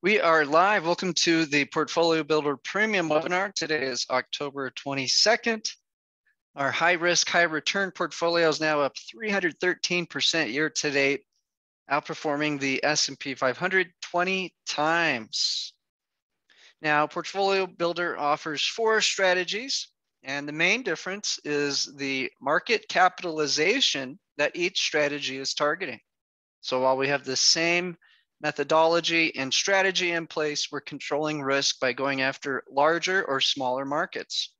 We are live. Welcome to the Portfolio Builder Premium webinar. Today is October 22nd. Our high risk, high return portfolio is now up 313% year to date, outperforming the S&P 500 20 times. Now, Portfolio Builder offers 4 strategies, and the main difference is the market capitalization that each strategy is targeting. So while we have the same methodology and strategy in place, we're controlling risk by going after larger or smaller markets.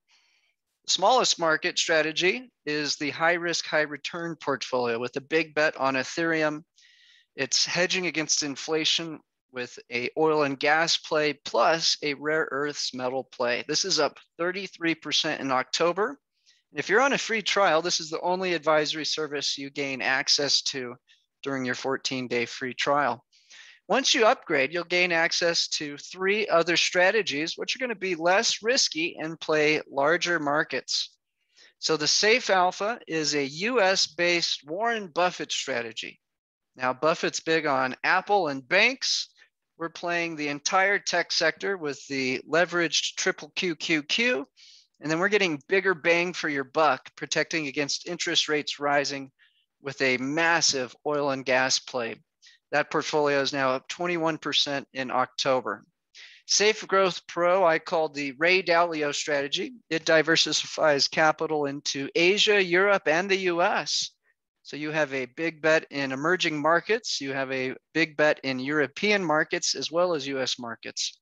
The smallest market strategy is the high risk, high return portfolio with a big bet on Ethereum. It's hedging against inflation with a oil and gas play plus a rare earths metal play. This is up 33% in October. If you're on a free trial, this is the only advisory service you gain access to during your 14-day free trial. Once you upgrade, you'll gain access to 3 other strategies, which are going to be less risky and play larger markets. So the Safe Alpha is a US-based Warren Buffett strategy. Now, Buffett's big on Apple and banks. We're playing the entire tech sector with the leveraged triple QQQ, and then we're getting bigger bang for your buck, protecting against interest rates rising with a massive oil and gas play. That portfolio is now up 21% in October. Safe Growth Pro, I call the Ray Dalio strategy. It diversifies capital into Asia, Europe, and the US. So you have a big bet in emerging markets. You have a big bet in European markets as well as US markets.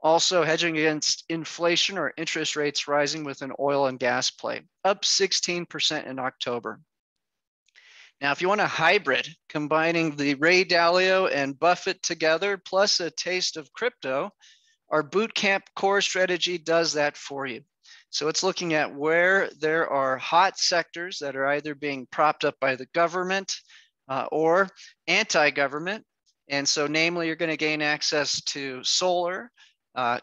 Also hedging against inflation or interest rates rising with an oil and gas play, up 16% in October. Now, if you want a hybrid, combining the Ray Dalio and Buffett together, plus a taste of crypto, our Bootcamp core strategy does that for you. So it's looking at where there are hot sectors that are either being propped up by the government or anti-government. And so namely, you're going to gain access to solar,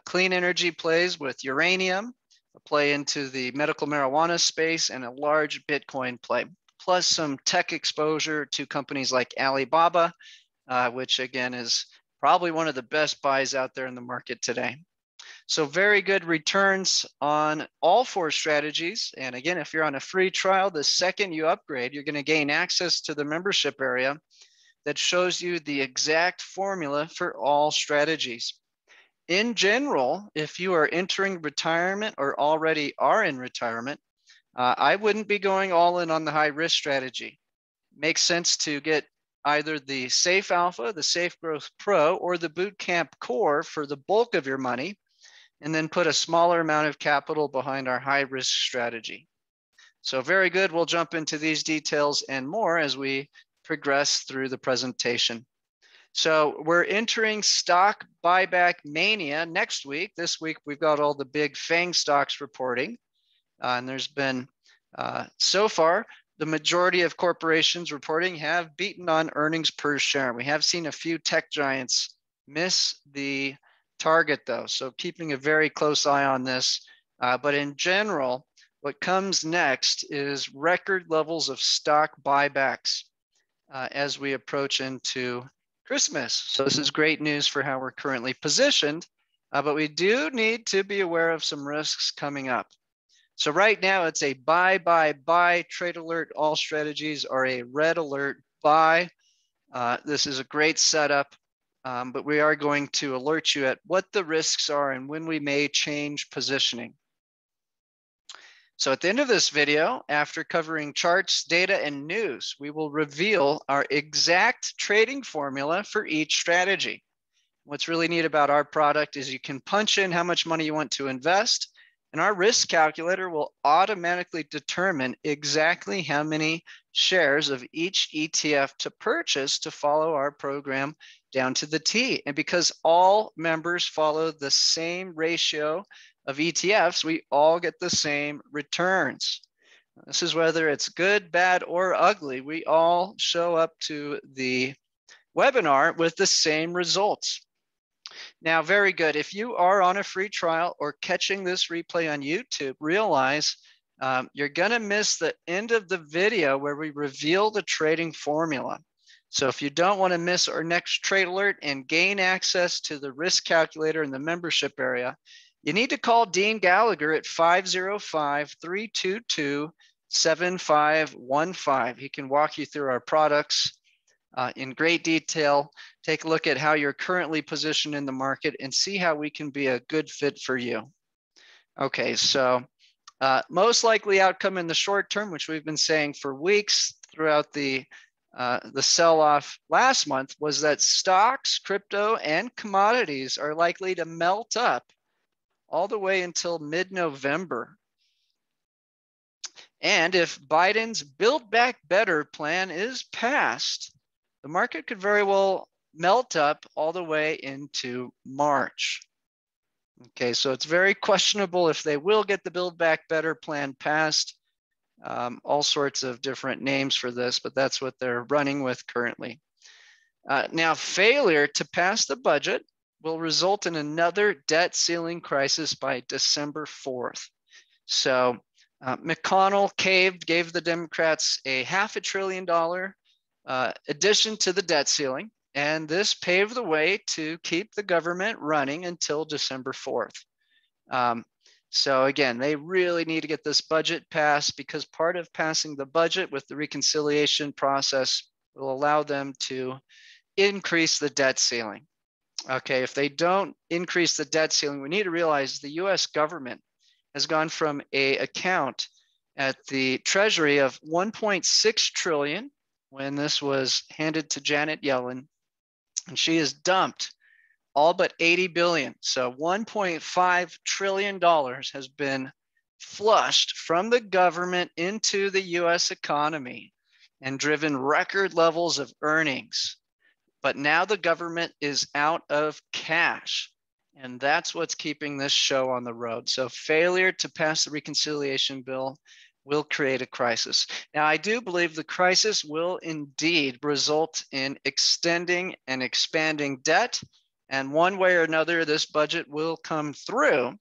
clean energy plays with uranium, a play into the medical marijuana space, and a large Bitcoin play, plus some tech exposure to companies like Alibaba, which again is probably one of the best buys out there in the market today. So very good returns on all 4 strategies. And again, if you're on a free trial, the second you upgrade, you're going to gain access to the membership area that shows you the exact formula for all strategies. In general, if you are entering retirement or already are in retirement, I wouldn't be going all in on the high risk strategy. Makes sense to get either the Safe Alpha, the Safe Growth Pro, or the Bootcamp Core for the bulk of your money, and then put a smaller amount of capital behind our high risk strategy. So very good. We'll jump into these details and more as we progress through the presentation. So we're entering stock buyback mania next week. This week, we've got all the big FANG stocks reporting. And there's been, so far, the majority of corporations reporting have beaten on earnings per share. We have seen a few tech giants miss the target though. So keeping a very close eye on this. But in general, what comes next is record levels of stock buybacks as we approach into Christmas. So this is great news for how we're currently positioned, but we do need to be aware of some risks coming up. So right now it's a buy, trade alert. All strategies are a red alert buy. This is a great setup, but we are going to alert you at what the risks are and when we may change positioning. So at the end of this video, after covering charts, data, and news, we will reveal our exact trading formula for each strategy. What's really neat about our product is you can punch in how much money you want to invest, and our risk calculator will automatically determine exactly how many shares of each ETF to purchase to follow our program down to the T. And because all members follow the same ratio of ETFs, we all get the same returns. This is whether it's good, bad, or ugly. We all show up to the webinar with the same results. Now, very good. If you are on a free trial or catching this replay on YouTube, realize you're going to miss the end of the video where we reveal the trading formula. So if you don't want to miss our next trade alert and gain access to the risk calculator in the membership area, you need to call Dean Gallagher at 505-322-7515. He can walk you through our products in great detail, take a look at how you're currently positioned in the market, and see how we can be a good fit for you. Okay, so most likely outcome in the short term, which we've been saying for weeks throughout the sell-off last month, was that stocks, crypto, and commodities are likely to melt up all the way until mid-November. And if Biden's Build Back Better plan is passed, the market could very well melt up all the way into March. Okay, so it's very questionable if they will get the Build Back Better plan passed. All sorts of different names for this, but that's what they're running with currently. Now, failure to pass the budget will result in another debt ceiling crisis by December 4th. So McConnell gave the Democrats a $500 billion addition to the debt ceiling, and this paved the way to keep the government running until December 4th. So again, they really need to get this budget passed, because part of passing the budget with the reconciliation process will allow them to increase the debt ceiling. Okay, if they don't increase the debt ceiling, we need to realize the US government has gone from an account at the Treasury of 1.6 trillion when this was handed to Janet Yellen, and she has dumped all but 80 billion. So $1.5 trillion has been flushed from the government into the US economy and driven record levels of earnings. But now the government is out of cash, and that's what's keeping this show on the road. So failure to pass the reconciliation bill will create a crisis. Now, I do believe the crisis will indeed result in extending and expanding debt, and one way or another, this budget will come through.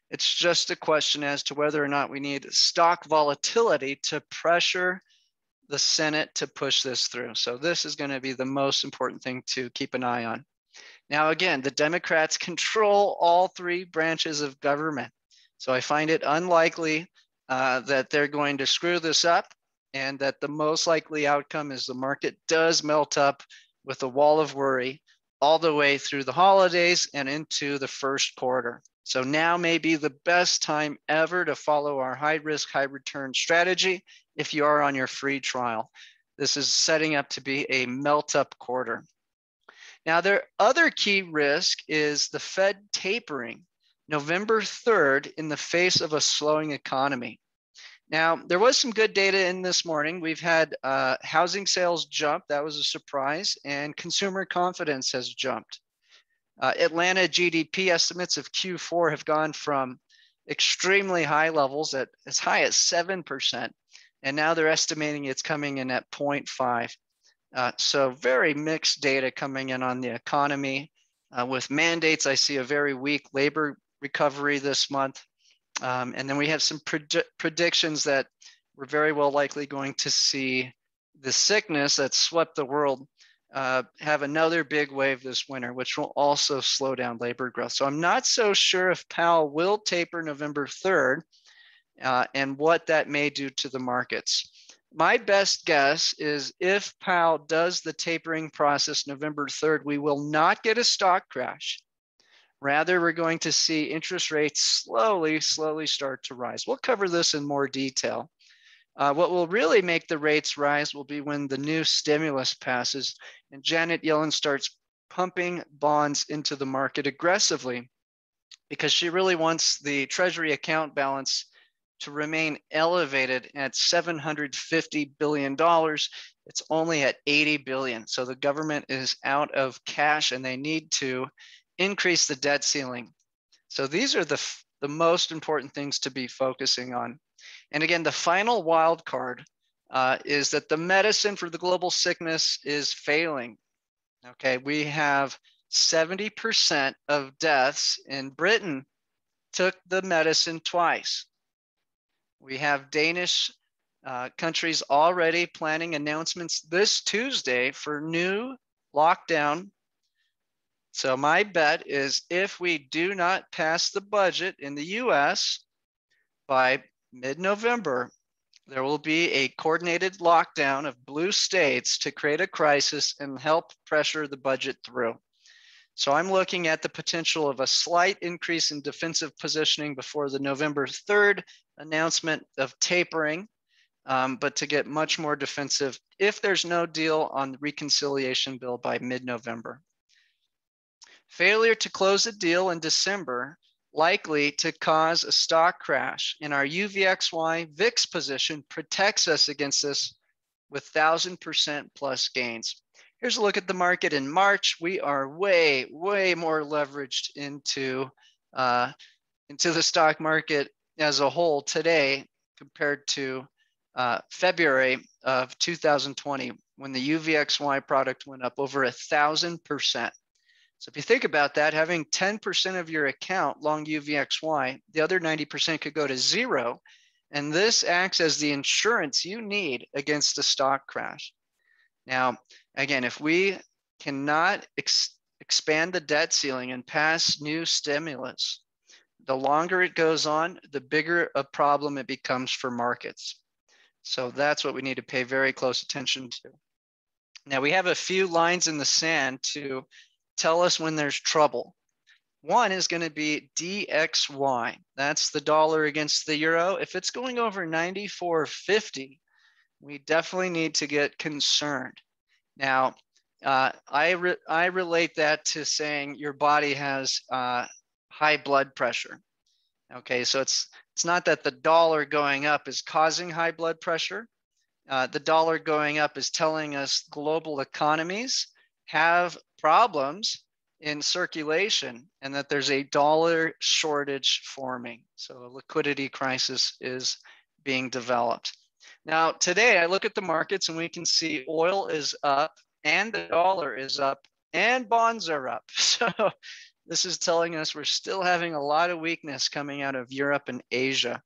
It's just a question as to whether or not we need stock volatility to pressure the Senate to push this through. So this is going to be the most important thing to keep an eye on. Now, again, the Democrats control all three branches of government. So I find it unlikely that they're going to screw this up, and that the most likely outcome is the market does melt up with a wall of worry all the way through the holidays and into the first quarter. So now may be the best time ever to follow our high risk, high return strategy if you are on your free trial. This is setting up to be a melt up quarter. Now, their other key risk is the Fed tapering November 3rd in the face of a slowing economy. Now, there was some good data in this morning. We've had housing sales jump. That was a surprise. And consumer confidence has jumped. Atlanta GDP estimates of Q4 have gone from extremely high levels at as high as 7%. And now they're estimating it's coming in at 0.5. So very mixed data coming in on the economy. With mandates, I see a very weak labor recovery this month. And then we have some predictions that we're very well likely going to see the sickness that swept the world have another big wave this winter, which will also slow down labor growth. So I'm not so sure if Powell will taper November 3rd and what that may do to the markets. My best guess is if Powell does the tapering process November 3rd, we will not get a stock crash. Rather, we're going to see interest rates slowly start to rise. We'll cover this in more detail. What will really make the rates rise will be when the new stimulus passes and Janet Yellen starts pumping bonds into the market aggressively, because she really wants the Treasury account balance to remain elevated at $750 billion. It's only at 80 billion. So the government is out of cash and they need to increase the debt ceiling. So these are the most important things to be focusing on. And again, the final wild card is that the medicine for the global sickness is failing. Okay, we have 70% of deaths in Britain took the medicine twice. We have Danish Countries already planning announcements this Tuesday for new lockdown. So my bet is if we do not pass the budget in the US by mid-November, there will be a coordinated lockdown of blue states to create a crisis and help pressure the budget through. So I'm looking at the potential of a slight increase in defensive positioning before the November 3rd announcement of tapering, but to get much more defensive if there's no deal on the reconciliation bill by mid-November. Failure to close a deal in December likely to cause a stock crash, and our UVXY VIX position protects us against this with 1,000% plus gains. Here's a look at the market in March. We are way more leveraged into the stock market as a whole today compared to February of 2020, when the UVXY product went up over 1,000%. So if you think about that, having 10% of your account long UVXY, the other 90% could go to zero. And this acts as the insurance you need against a stock crash. Now, again, if we cannot expand the debt ceiling and pass new stimulus, the longer it goes on, the bigger a problem it becomes for markets. So that's what we need to pay very close attention to. Now, we have a few lines in the sand to tell us when there's trouble. One is going to be DXY. That's the dollar against the euro. If it's going over 94.50, we definitely need to get concerned. Now, I relate that to saying your body has high blood pressure. Okay, so it's not that the dollar going up is causing high blood pressure. The dollar going up is telling us global economies have problems in circulation and that there's a dollar shortage forming. So a liquidity crisis is being developed. Now, today I look at the markets and we can see oil is up and the dollar is up and bonds are up. So this is telling us we're still having a lot of weakness coming out of Europe and Asia.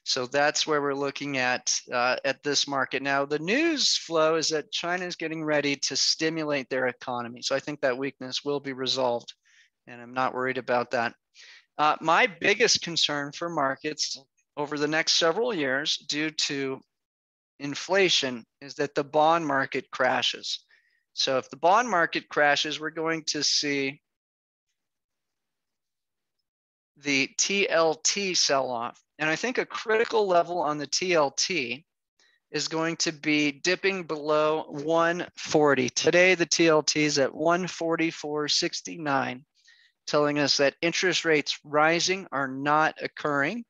So that's where we're looking at this market. Now, the news flow is that China is getting ready to stimulate their economy. So I think that weakness will be resolved, and I'm not worried about that. My biggest concern for markets over the next several years due to inflation is that the bond market crashes. So if the bond market crashes, we're going to see the TLT sell-off. And I think a critical level on the TLT is going to be dipping below 140. Today, the TLT is at 144.69, telling us that interest rates rising are not occurring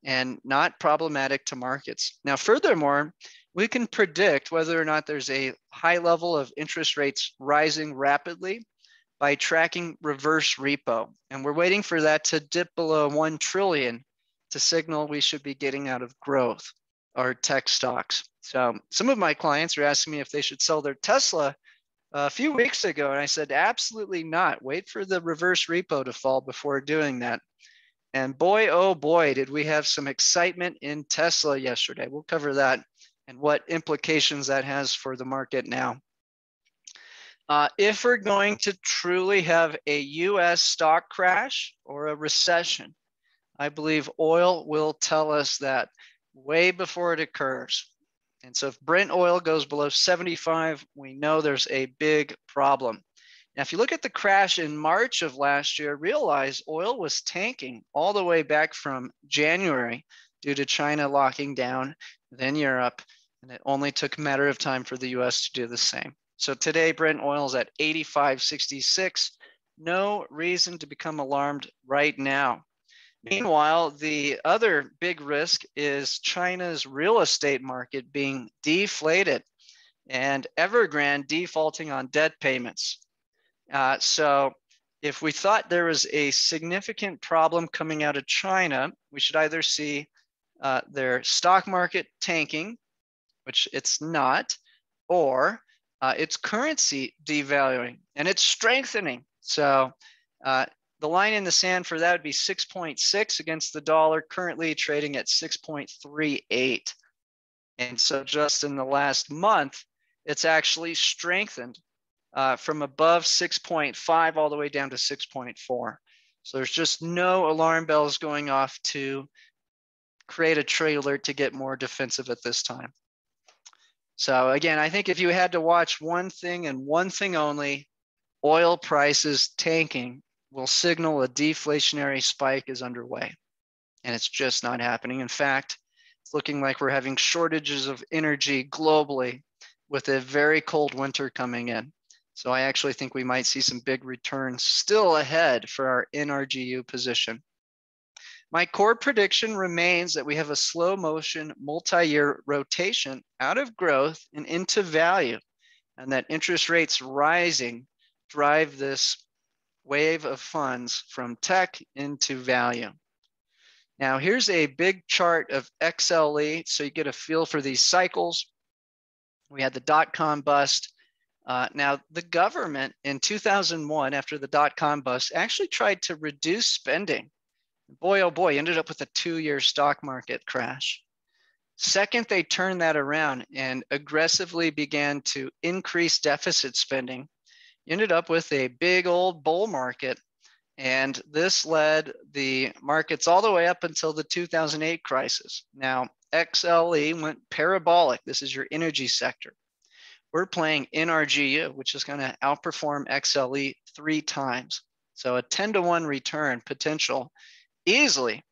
and not problematic to markets. Now, furthermore, we can predict whether or not there's a high level of interest rates rising rapidly by tracking reverse repo. And we're waiting for that to dip below 1 trillion to signal we should be getting out of growth or tech stocks. So some of my clients are asking me if they should sell their Tesla a few weeks ago. And I said, absolutely not. Wait for the reverse repo to fall before doing that. And boy, oh boy, did we have some excitement in Tesla yesterday. We'll cover that and what implications that has for the market now. If we're going to truly have a US stock crash or a recession, I believe oil will tell us that way before it occurs. And so if Brent oil goes below 75, we know there's a big problem. Now, if you look at the crash in March of last year, realize oil was tanking all the way back from January due to China locking down, then Europe, and it only took a matter of time for the US to do the same. So today, Brent oil is at 85.66. No reason to become alarmed right now. Meanwhile, the other big risk is China's real estate market being deflated and Evergrande defaulting on debt payments. So if we thought there was a significant problem coming out of China, we should either see their stock market tanking, which it's not, or its currency devaluing and it's strengthening. So The line in the sand for that would be 6.6 against the dollar, currently trading at 6.38. And so just in the last month, it's actually strengthened from above 6.5 all the way down to 6.4. So there's just no alarm bells going off to create a trade alert to get more defensive at this time. So again, I think if you had to watch one thing and one thing only, oil prices tanking will signal a deflationary spike is underway. And it's just not happening. In fact, it's looking like we're having shortages of energy globally with a very cold winter coming in. So I actually think we might see some big returns still ahead for our NRGU position. My core prediction remains that we have a slow motion multi-year rotation out of growth and into value, and that interest rates rising drive this wave of funds from tech into value. Now, here's a big chart of XLE, so you get a feel for these cycles. We had the dot-com bust. Now, the government in 2001, after the dot-com bust, actually tried to reduce spending. Boy, oh boy, ended up with a 2-year stock market crash. Second, they turned that around and aggressively began to increase deficit spending. Ended up with a big old bull market. And this led the markets all the way up until the 2008 crisis. Now, XLE went parabolic. This is your energy sector. We're playing NRGU, which is going to outperform XLE 3 times. So a 10-to-1 return potential easily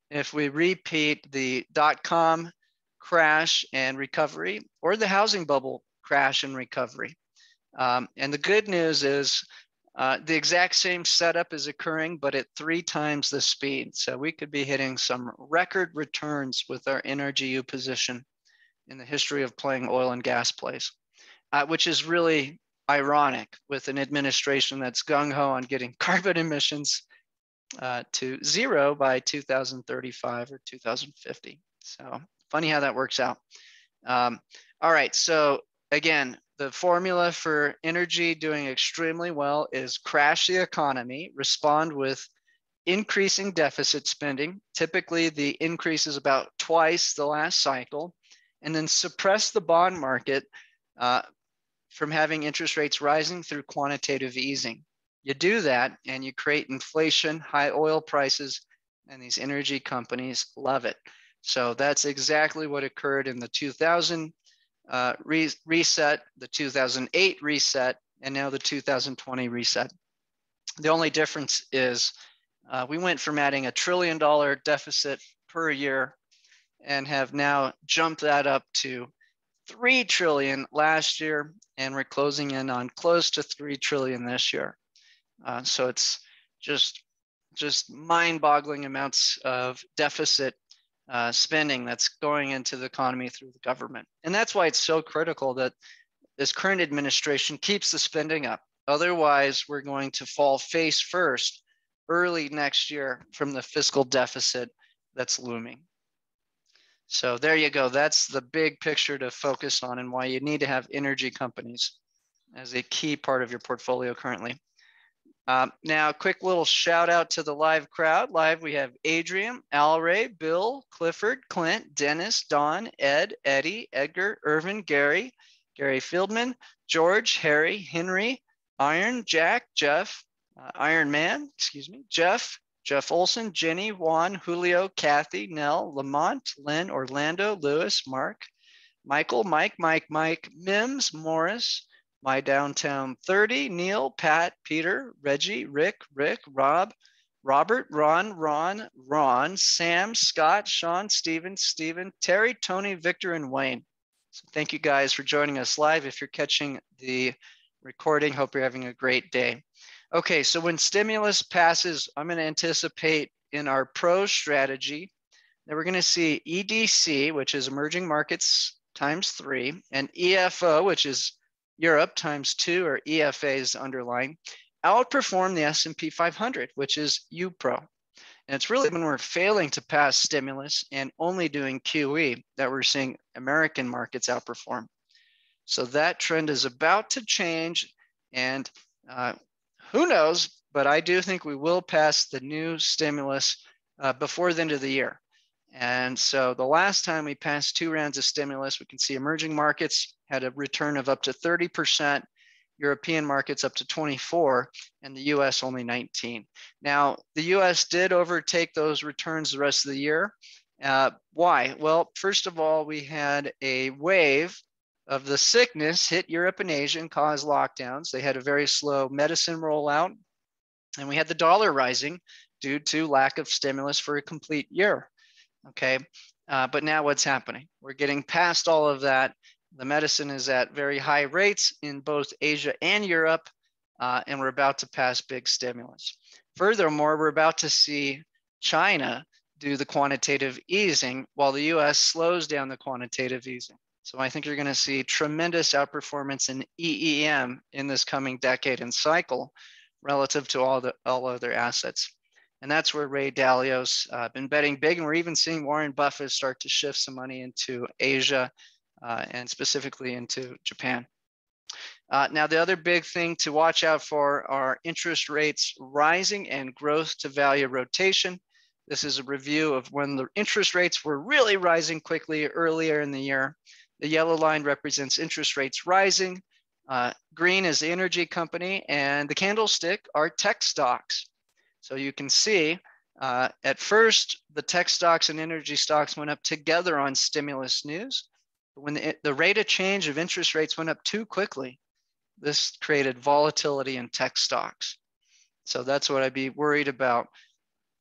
if we repeat the dot-com crash and recovery or the housing bubble crash and recovery. And the good news is the exact same setup is occurring, but at 3 times the speed. So we could be hitting some record returns with our NRGU position in the history of playing oil and gas plays, which is really ironic with an administration that's gung-ho on getting carbon emissions to 0 by 2035 or 2050. So funny how that works out. All right, so again, the formula for energy doing extremely well is crash the economy, respond with increasing deficit spending. Typically, the increase is about twice the last cycle, and then suppress the bond market from having interest rates rising through quantitative easing. You do that, and you create inflation, high oil prices, and these energy companies love it. So that's exactly what occurred in the 2000 reset, the 2008 reset, and now the 2020 reset. The only difference is we went from adding $1 trillion deficit per year and have now jumped that up to 3 trillion last year, and we're closing in on close to 3 trillion this year. So it's just mind-boggling amounts of deficit spending that's going into the economy through the government. And that's why it's so critical that this current administration keeps the spending up. Otherwise, we're going to fall face first early next year from the fiscal deficit that's looming. So there you go. That's the big picture to focus on and why you need to have energy companies as a key part of your portfolio currently. Now, a quick little shout out to the live crowd. Live, we have Adrian, Alray, Bill, Clifford, Clint, Dennis, Don, Ed, Eddie, Edgar, Irvin, Gary Fieldman, George, Harry, Henry, Iron, Jack, Jeff, Iron Man, Jeff Olson, Jenny, Juan, Julio, Kathy, Nell, Lamont, Lynn, Orlando, Lewis, Mark, Michael, Mike, Mims, Morris, My Downtown 30, Neil, Pat, Peter, Reggie, Rick, Rob, Robert, Ron, Sam, Scott, Sean, Steven, Terry, Tony, Victor, and Wayne. So thank you guys for joining us live. If you're catching the recording, hope you're having a great day. Okay, so when stimulus passes, I'm going to anticipate in our pro strategy that we're going to see EDC, which is emerging markets × 3, and EFO, which is Europe ×2, or EFA is underlying, outperform the S&P 500, which is UPRO. And it's really when we're failing to pass stimulus and only doing QE that we're seeing American markets outperform. So that trend is about to change, and who knows, but I do think we will pass the new stimulus before the end of the year. And so the last time we passed 2 rounds of stimulus, we can see emerging markets had a return of up to 30%, European markets up to 24%, and the US only 19%. Now, the US did overtake those returns the rest of the year. Why? Well, first of all, we had a wave of the sickness hit Europe and Asia and caused lockdowns. They had a very slow medicine rollout, and we had the dollar rising due to lack of stimulus for a complete year. Okay, but now what's happening? We're getting past all of that. The medicine is at very high rates in both Asia and Europe, and we're about to pass big stimulus. Furthermore, we're about to see China do the quantitative easing while the US slows down the quantitative easing. So I think you're going to see tremendous outperformance in EEM in this coming decade and cycle relative to all other assets. And that's where Ray Dalio's been betting big, and we're even seeing Warren Buffett start to shift some money into Asia and specifically into Japan. Now, the other big thing to watch out for are interest rates rising and growth to value rotation. This is a review of when the interest rates were really rising quickly earlier in the year. The yellow line represents interest rates rising. Green is the energy company, and the candlestick are tech stocks. So you can see at first, the tech stocks and energy stocks went up together on stimulus news. But when the rate of change of interest rates went up too quickly, this created volatility in tech stocks. So that's what I'd be worried about.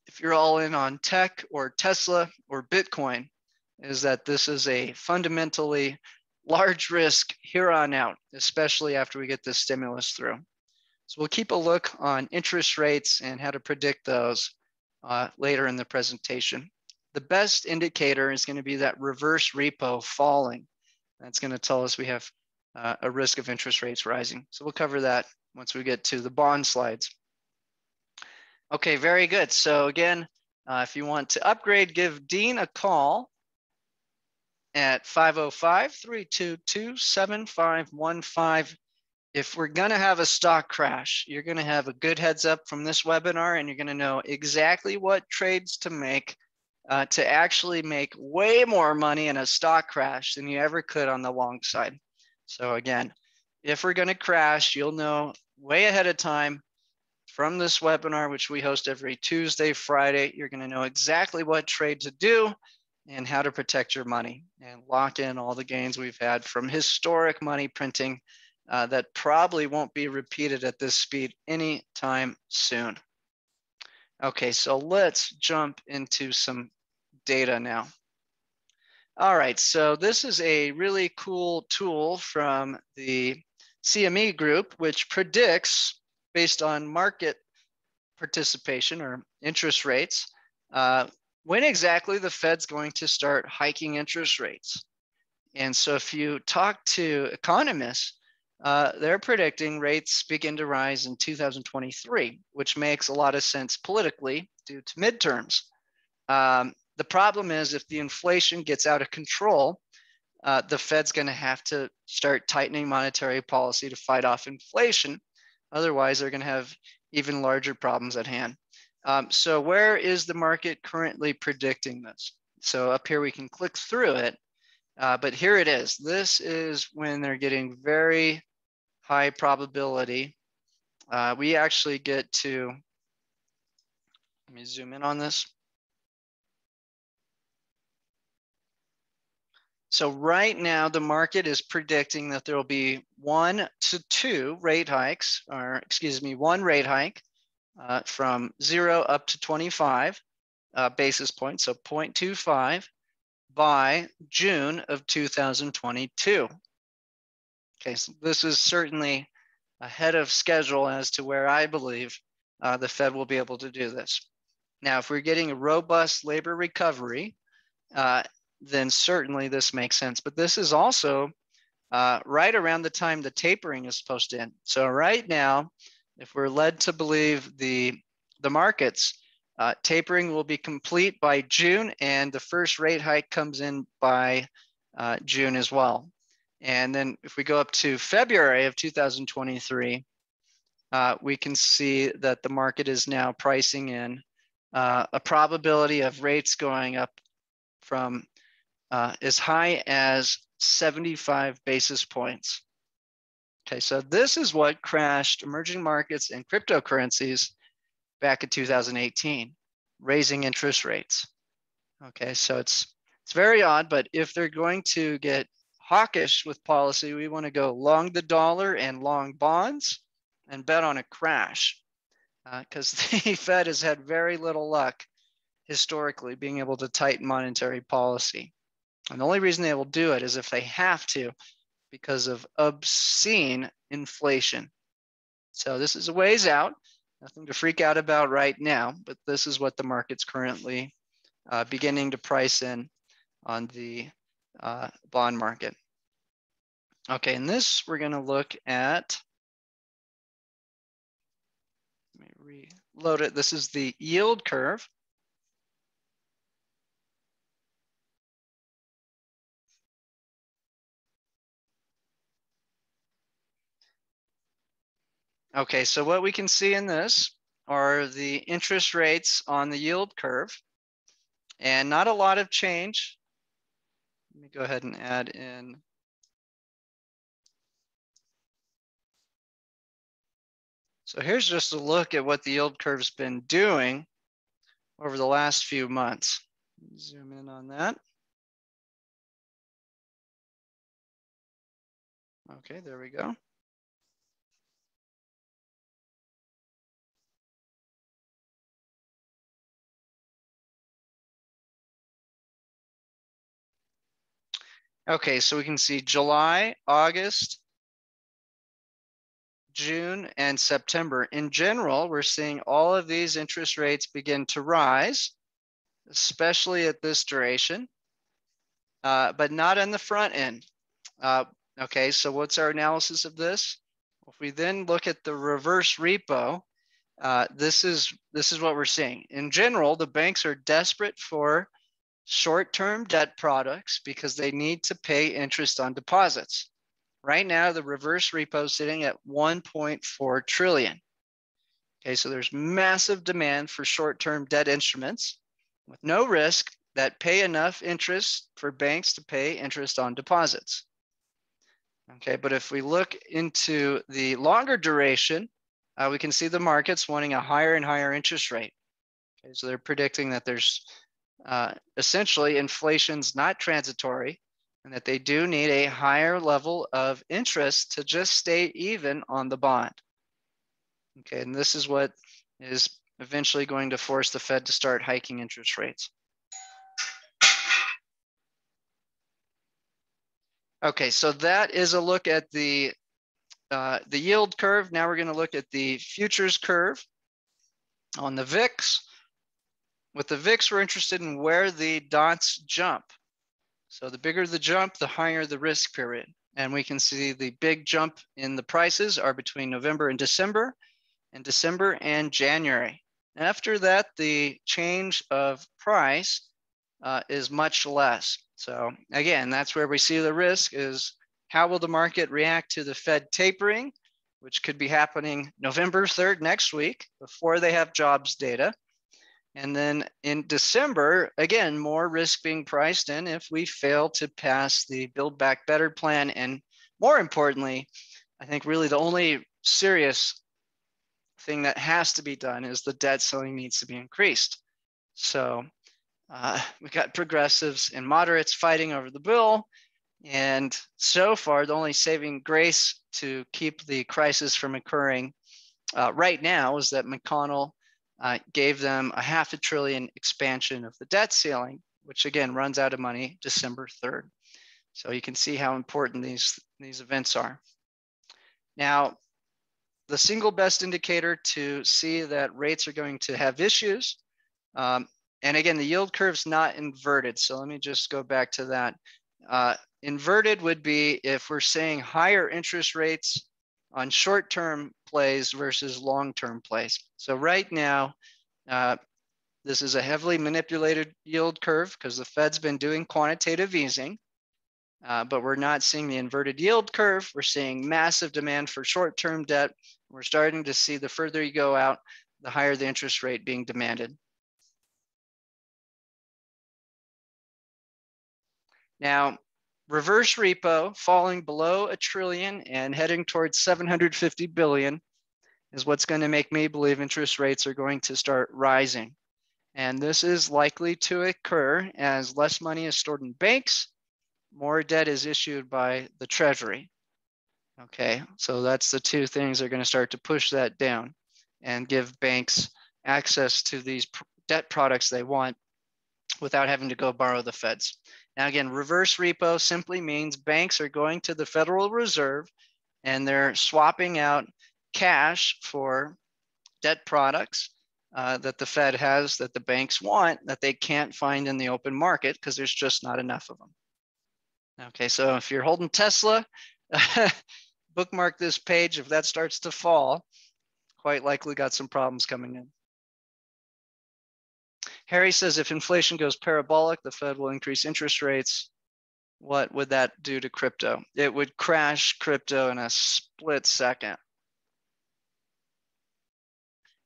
If you're all in on tech or Tesla or Bitcoin, is that this is a fundamentally large risk here on out, especially after we get this stimulus through. So we'll keep a look on interest rates and how to predict those later in the presentation. The best indicator is going to be that reverse repo falling. That's going to tell us we have a risk of interest rates rising. So we'll cover that once we get to the bond slides. Okay, very good. So again, if you want to upgrade, give Dean a call at 505-322-7515. If we're going to have a stock crash, you're going to have a good heads up from this webinar, and you're going to know exactly what trades to make to actually make way more money in a stock crash than you ever could on the long side. So again, if we're going to crash, you'll know way ahead of time from this webinar, which we host every Tuesday, Friday. You're going to know exactly what trade to do and how to protect your money and lock in all the gains we've had from historic money printing that probably won't be repeated at this speed anytime soon. Okay, so let's jump into some data now. All right, so this is a really cool tool from the CME group, which predicts, based on market participation or interest rates, when exactly the Fed's going to start hiking interest rates. And so if you talk to economists, they're predicting rates begin to rise in 2023, which makes a lot of sense politically due to midterms. The problem is if the inflation gets out of control, the Fed's going to have to start tightening monetary policy to fight off inflation. Otherwise, they're going to have even larger problems at hand. So where is the market currently predicting this? So up here, we can click through it, but here it is. This is when they're getting very high probability. We actually get to, let me zoom in on this. So right now, the market is predicting that there will be 1 to 2 rate hikes, or excuse me, 1 rate hike from 0 up to 25 basis points, so 0.25 by June of 2022. Okay, so this is certainly ahead of schedule as to where I believe the Fed will be able to do this. Now, if we're getting a robust labor recovery, then certainly this makes sense. But this is also right around the time the tapering is supposed to end. So right now, if we're led to believe the markets, tapering will be complete by June, and the first rate hike comes in by June as well. And then if we go up to February of 2023, we can see that the market is now pricing in a probability of rates going up from as high as 75 basis points. Okay, so this is what crashed emerging markets and cryptocurrencies back in 2018, raising interest rates. Okay, so it's very odd, but if they're going to get hawkish with policy, we want to go long the dollar and long bonds and bet on a crash, because the Fed has had very little luck historically being able to tighten monetary policy. And the only reason they will do it is if they have to, because of obscene inflation. So this is a ways out, nothing to freak out about right now, but this is what the market's currently beginning to price in on the bond market. Okay, in this, we're going to look at, let me reload it. This is the yield curve. Okay, so what we can see in this are the interest rates on the yield curve, and not a lot of change. Let me go ahead and add in. So here's just a look at what the yield curve's been doing over the last few months. Zoom in on that. Okay, there we go. Okay, so we can see July, August, June, and September. In general, we're seeing all of these interest rates begin to rise, especially at this duration, but not on the front end. Okay, so what's our analysis of this? If we then look at the reverse repo, this is what we're seeing. In general, the banks are desperate for short-term debt products because they need to pay interest on deposits. Right now, the reverse repo is sitting at 1.4 trillion. Okay, so there's massive demand for short-term debt instruments with no risk that pay enough interest for banks to pay interest on deposits. Okay, but if we look into the longer duration, we can see the markets wanting a higher and higher interest rate. Okay, so they're predicting that there's essentially inflation's not transitory and that they do need a higher level of interest to just stay even on the bond. Okay, and this is what is eventually going to force the Fed to start hiking interest rates. Okay, so that is a look at the yield curve. Now we're going to look at the futures curve on the VIX. With the VIX, we're interested in where the dots jump. So the bigger the jump, the higher the risk period. And we can see the big jump in the prices are between November and December and January. After that, the change of price is much less. So again, that's where we see the risk is how will the market react to the Fed tapering, which could be happening November 3rd next week before they have jobs data. And then in December, again, more risk being priced in if we fail to pass the Build Back Better plan. And more importantly, I think really the only serious thing that has to be done is the debt ceiling needs to be increased. So we've got progressives and moderates fighting over the bill. And so far, the only saving grace to keep the crisis from occurring right now is that McConnell gave them a $500 billion expansion of the debt ceiling, which again runs out of money December 3rd. So you can see how important these events are. Now, the single best indicator to see that rates are going to have issues, and again, the yield curve's not inverted. So let me just go back to that. Inverted would be if we're seeing higher interest rates on short-term plays versus long-term plays. So right now, this is a heavily manipulated yield curve because the Fed's been doing quantitative easing, but we're not seeing the inverted yield curve. We're seeing massive demand for short-term debt We're starting to see the further you go out, the higher the interest rate being demanded. Now, reverse repo falling below $1 trillion and heading towards 750 billion is what's going to make me believe interest rates are going to start rising. And this is likely to occur as less money is stored in banks, more debt is issued by the Treasury. Okay, so that's the two things that are going to start to push that down and give banks access to these debt products they want without having to go borrow the Feds. Now again, reverse repo simply means banks are going to the Federal Reserve and they're swapping out cash for debt products that the Fed has that the banks want that they can't find in the open market because there's just not enough of them. Okay, so if you're holding Tesla, bookmark this page. If that starts to fall, quite likely got some problems coming in. Harry says if inflation goes parabolic, the Fed will increase interest rates. What would that do to crypto? It would crash crypto in a split second.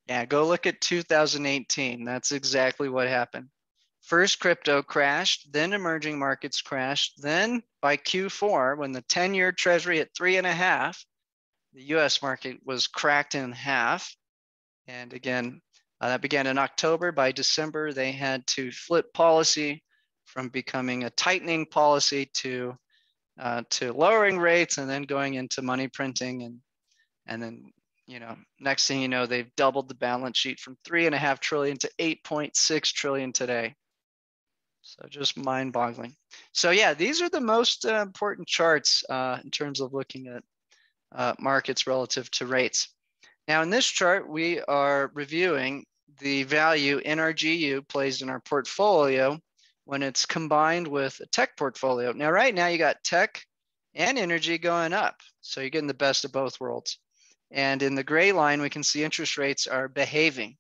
Yeah, go look at 2018. That's exactly what happened. First crypto crashed, then emerging markets crashed. Then by Q4, when the 10-year treasury hit 3.5, the US market was cracked in half. And again, that began in October. By December, they had to flip policy from becoming a tightening policy to lowering rates and then going into money printing. And then, you know, next thing you know, they've doubled the balance sheet from 3.5 trillion to 8.6 trillion today. So just mind-boggling. So yeah, these are the most important charts in terms of looking at markets relative to rates. Now in this chart, we are reviewing the value NRGU plays in our portfolio when it's combined with a tech portfolio. Now right now you got tech and energy going up. So you're getting the best of both worlds. And in the gray line, we can see interest rates are behaving.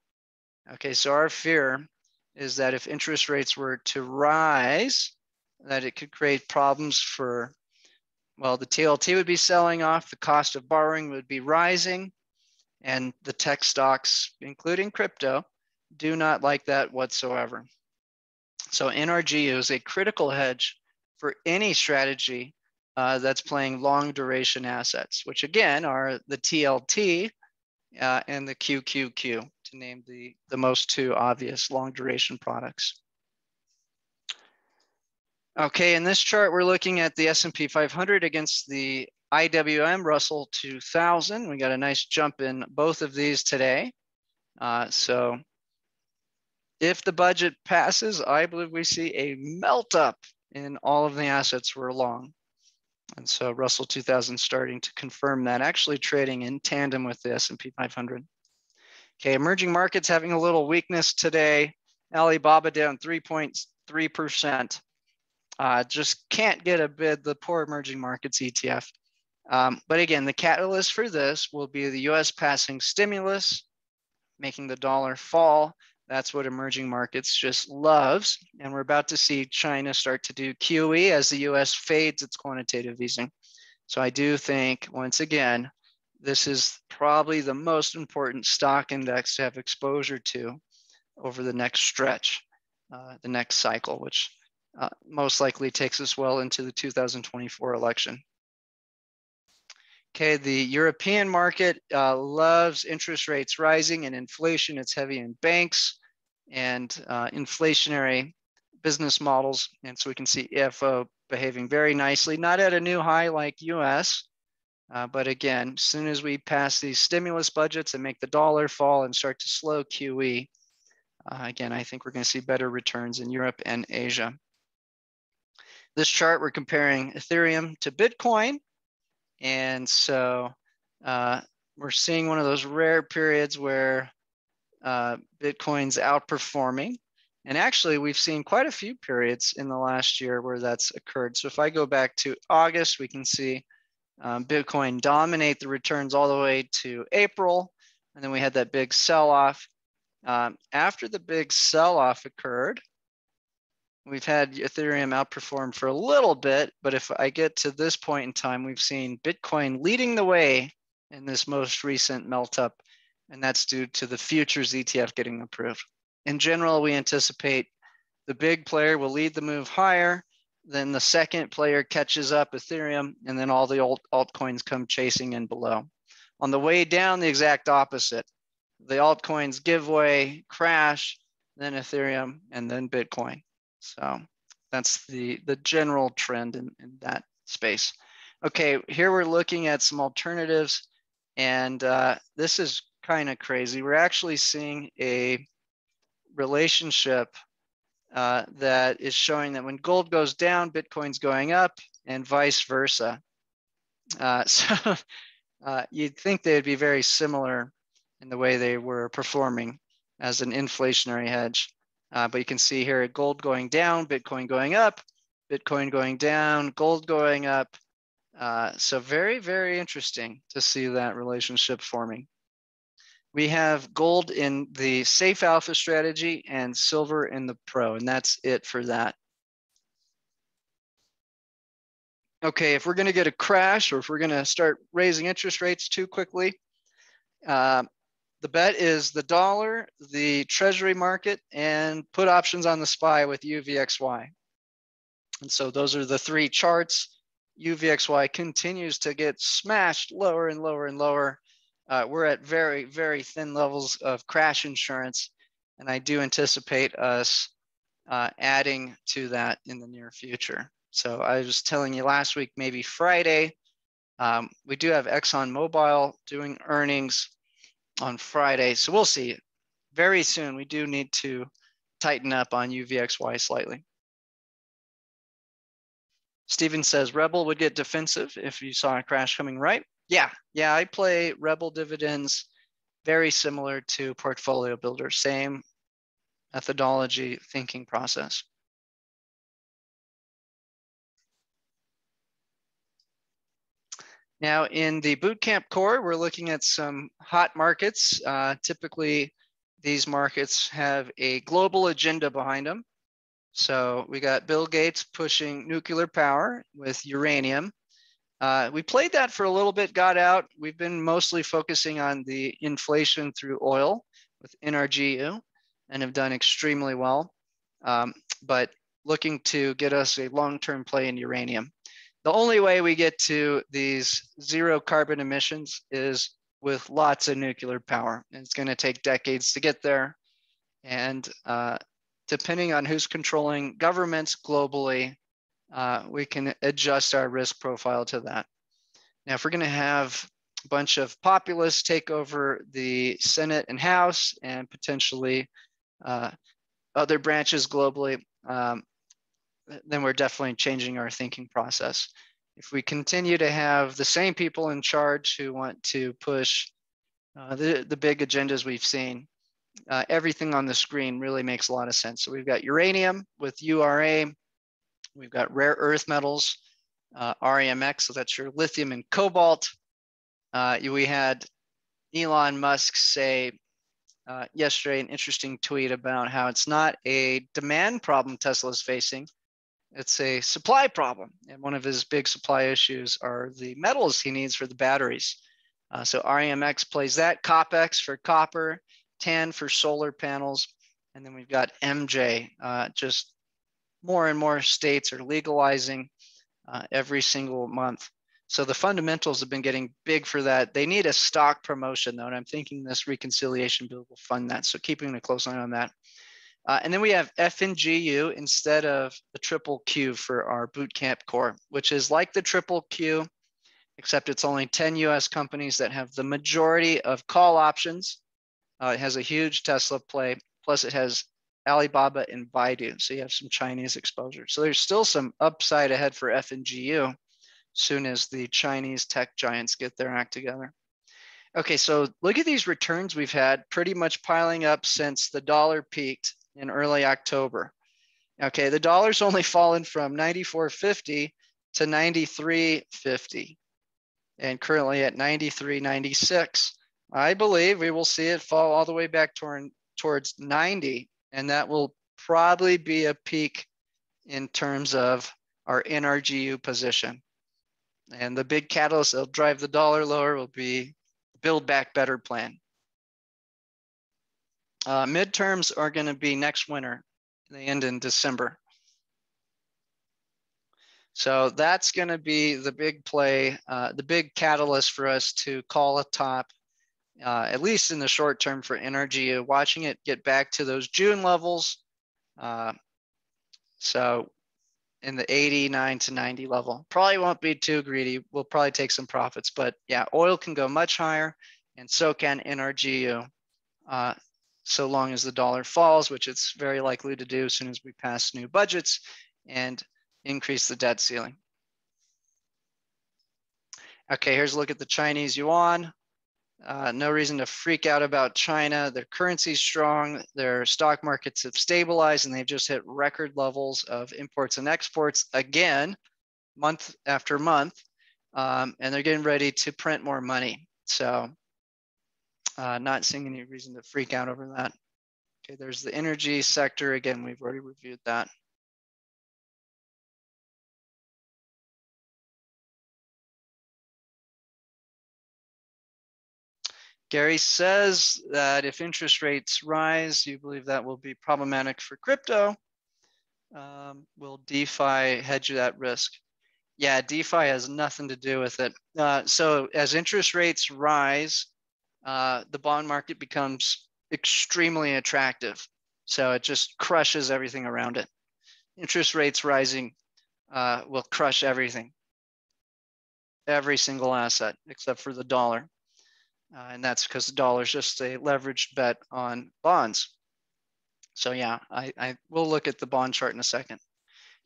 Okay, so our fear is that if interest rates were to rise, that it could create problems for, well, the TLT would be selling off, the cost of borrowing would be rising, and the tech stocks, including crypto, do not like that whatsoever. So NRGU is a critical hedge for any strategy that's playing long duration assets, which again are the TLT and the QQQ, to name the most two obvious long duration products. Okay, in this chart, we're looking at the S&P 500 against the IWM Russell 2000. We got a nice jump in both of these today. So if the budget passes, I believe we see a melt up in all of the assets we're long. And so Russell 2000 starting to confirm that, actually trading in tandem with the S&P 500. Okay, emerging markets having a little weakness today. Alibaba down 3.3%. Just can't get a bid, the poor emerging markets ETF. But again, the catalyst for this will be the US passing stimulus, making the dollar fall. That's what emerging markets just loves. And we're about to see China start to do QE as the US fades its quantitative easing. So I do think, once again, this is probably the most important stock index to have exposure to over the next stretch, the next cycle, which most likely takes us well into the 2024 election. Okay, the European market loves interest rates rising and inflation. It's heavy in banks and inflationary business models. And so we can see EFO behaving very nicely, not at a new high like US, but again, as soon as we pass these stimulus budgets and make the dollar fall and start to slow QE, again, I think we're going to see better returns in Europe and Asia. This chart, we're comparing Ethereum to Bitcoin. And so we're seeing one of those rare periods where Bitcoin's outperforming. And actually, we've seen quite a few periods in the last year where that's occurred. So if I go back to August, we can see Bitcoin dominate the returns all the way to April. And then we had that big sell-off. After the big sell-off occurred, we've had Ethereum outperform for a little bit, but if I get to this point in time, we've seen Bitcoin leading the way in this most recent melt up, and that's due to the futures ETF getting approved. In general, we anticipate the big player will lead the move higher, then the second player catches up, Ethereum, and then all the old altcoins come chasing in below. On the way down, the exact opposite. The altcoins give way, crash, then Ethereum, and then Bitcoin. So that's the general trend in that space. Okay, here we're looking at some alternatives, and this is kind of crazy. We're actually seeing a relationship that is showing that when gold goes down, Bitcoin's going up, and vice versa. So you'd think they'd be very similar in the way they were performing as an inflationary hedge. But you can see here gold going down, Bitcoin going up, Bitcoin going down, gold going up. So very, very interesting to see that relationship forming. We have gold in the safe alpha strategy and silver in the pro, and that's it for that. Okay, if we're going to get a crash or if we're going to start raising interest rates too quickly, the bet is the dollar, the treasury market, and put options on the SPY with UVXY. And so those are the three charts. UVXY continues to get smashed lower and lower and lower. We're at very, very thin levels of crash insurance, and I do anticipate us adding to that in the near future. So I was telling you last week, maybe Friday, we do have Exxon Mobil doing earnings on Friday. So we'll see. Very soon, we do need to tighten up on UVXY slightly. Steven says Rebel would get defensive if you saw a crash coming, right? Yeah, I play Rebel dividends, very similar to Portfolio Builder, same methodology, thinking process. Now in the Bootcamp core, we're looking at some hot markets. Typically, these markets have a global agenda behind them. So we got Bill Gates pushing nuclear power with uranium. We played that for a little bit, got out. We've been mostly focusing on the inflation through oil with NRGU and have done extremely well, but looking to get us a long-term play in uranium. The only way we get to these zero carbon emissions is with lots of nuclear power. And it's going to take decades to get there. And depending on who's controlling governments globally, we can adjust our risk profile to that. Now, if we're going to have a bunch of populists take over the Senate and House and potentially other branches globally, then we're definitely changing our thinking process. If we continue to have the same people in charge who want to push the big agendas we've seen, everything on the screen really makes a lot of sense. So we've got uranium with URA, we've got rare earth metals, REMX, so that's your lithium and cobalt. We had Elon Musk say yesterday an interesting tweet about how it's not a demand problem Tesla's facing, it's a supply problem. And one of his big supply issues are the metals he needs for the batteries. So REMX plays that, COPEX for copper, TAN for solar panels, and then we've got MJ. Just more and more states are legalizing every single month. So the fundamentals have been getting big for that. They need a stock promotion though, and I'm thinking this reconciliation bill will fund that. So keeping a close eye on that. And then we have Fngu instead of the triple Q for our Bootcamp core, which is like the triple Q, except it's only 10 US companies that have the majority of call options. It has a huge Tesla play, plus it has Alibaba and Baidu. So you have some Chinese exposure. So there's still some upside ahead for Fngu soon as the Chinese tech giants get their act together. Okay, so look at these returns we've had pretty much piling up since the dollar peaked in early October. Okay, the dollar's only fallen from 94.50 to 93.50 and currently at 93.96. I believe we will see it fall all the way back towards 90, and that will probably be a peak in terms of our NRGU position. And the big catalyst that'll drive the dollar lower will be Build Back Better plan. Midterms are going to be next winter. They end in December. So that's going to be the big play, the big catalyst for us to call a top, at least in the short term for energy, watching it get back to those June levels. So in the 89 to 90 level, probably won't be too greedy. We'll probably take some profits, but yeah, oil can go much higher and so can NRGU, so long as the dollar falls, which it's very likely to do as soon as we pass new budgets and increase the debt ceiling. Okay, here's a look at the Chinese yuan. No reason to freak out about China. Their currency's strong. Their stock markets have stabilized and they've just hit record levels of imports and exports again, month after month. And they're getting ready to print more money. So not seeing any reason to freak out over that. Okay, there's the energy sector. Again, we've already reviewed that. Gary says that if interest rates rise, you believe that will be problematic for crypto. Will DeFi hedge that risk? Yeah, DeFi has nothing to do with it. So as interest rates rise, the bond market becomes extremely attractive. So it just crushes everything around it. Interest rates rising will crush everything, every single asset except for the dollar. And that's because the dollar is just a leveraged bet on bonds. So yeah, I will look at the bond chart in a second.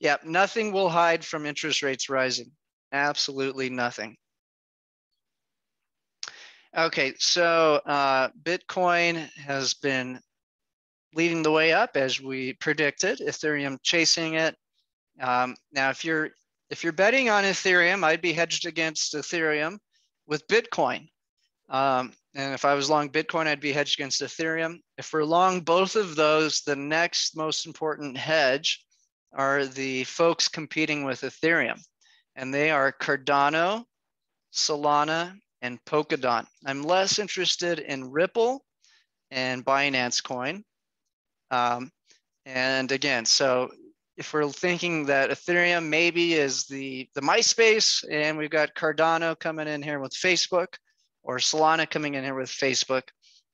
Yeah, nothing will hide from interest rates rising. Absolutely nothing. Okay, so Bitcoin has been leading the way up as we predicted. Ethereum chasing it. Now, if you're betting on Ethereum, I'd be hedged against Ethereum with Bitcoin. And if I was long Bitcoin, I'd be hedged against Ethereum. If we're long both of those, the next most important hedge are the folks competing with Ethereum. And they are Cardano, Solana, and Polkadot. I'm less interested in Ripple and Binance Coin. And again, so if we're thinking that Ethereum maybe is the MySpace, and we've got Cardano coming in here with Facebook, or Solana coming in here with Facebook,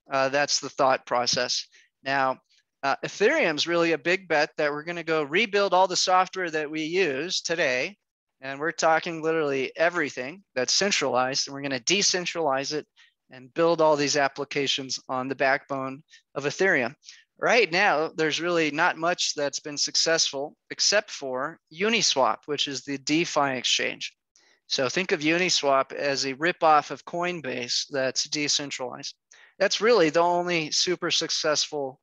that's the thought process. Now, Ethereum is really a big bet that we're going to go rebuild all the software that we use today. And we're talking literally everything that's centralized, and we're going to decentralize it and build all these applications on the backbone of Ethereum. Right now, there's really not much that's been successful except for Uniswap, which is the DeFi exchange. So think of Uniswap as a ripoff of Coinbase that's decentralized. That's really the only super successful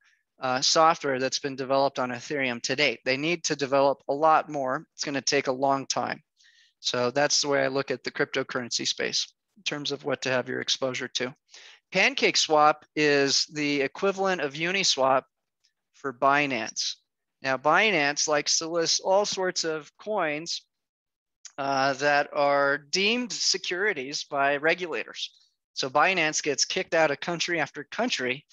software that's been developed on Ethereum to date. They need to develop a lot more. It's going to take a long time. So that's the way I look at the cryptocurrency space in terms of what to have your exposure to. PancakeSwap is the equivalent of Uniswap for Binance. Now, Binance likes to list all sorts of coins that are deemed securities by regulators. So Binance gets kicked out of country after country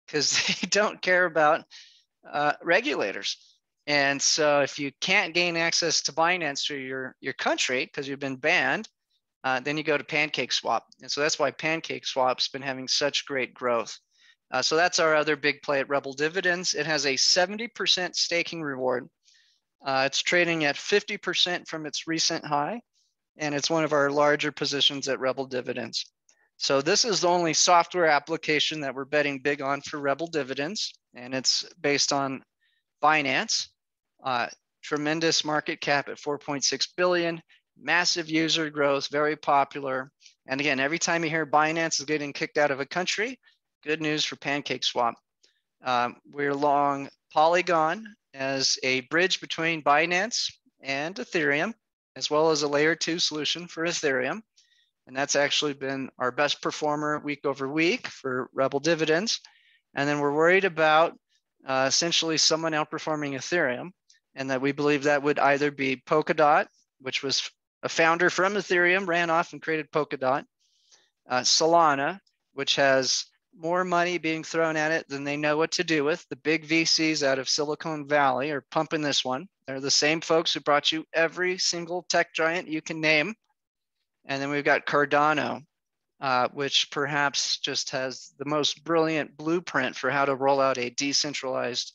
because they don't care about regulators. And so if you can't gain access to Binance through your country because you've been banned, then you go to PancakeSwap. And so that's why PancakeSwap's been having such great growth. So that's our other big play at Rebel Dividends. It has a 70% staking reward. It's trading at 50% from its recent high, and it's one of our larger positions at Rebel Dividends. So this is the only software application that we're betting big on for Rebel Dividends, and it's based on Binance. Tremendous market cap at 4.6 billion, massive user growth, very popular. And again, every time you hear Binance is getting kicked out of a country, good news for PancakeSwap. We're long Polygon as a bridge between Binance and Ethereum, as well as a layer 2 solution for Ethereum. And that's actually been our best performer week over week for Rebel Dividends. And then we're worried about essentially someone outperforming Ethereum, and that we believe that would either be Polkadot, which was a founder from Ethereum, ran off and created Polkadot, Solana, which has more money being thrown at it than they know what to do with. The big VCs out of Silicon Valley are pumping this one. They're the same folks who brought you every single tech giant you can name. And then we've got Cardano, which perhaps just has the most brilliant blueprint for how to roll out a decentralized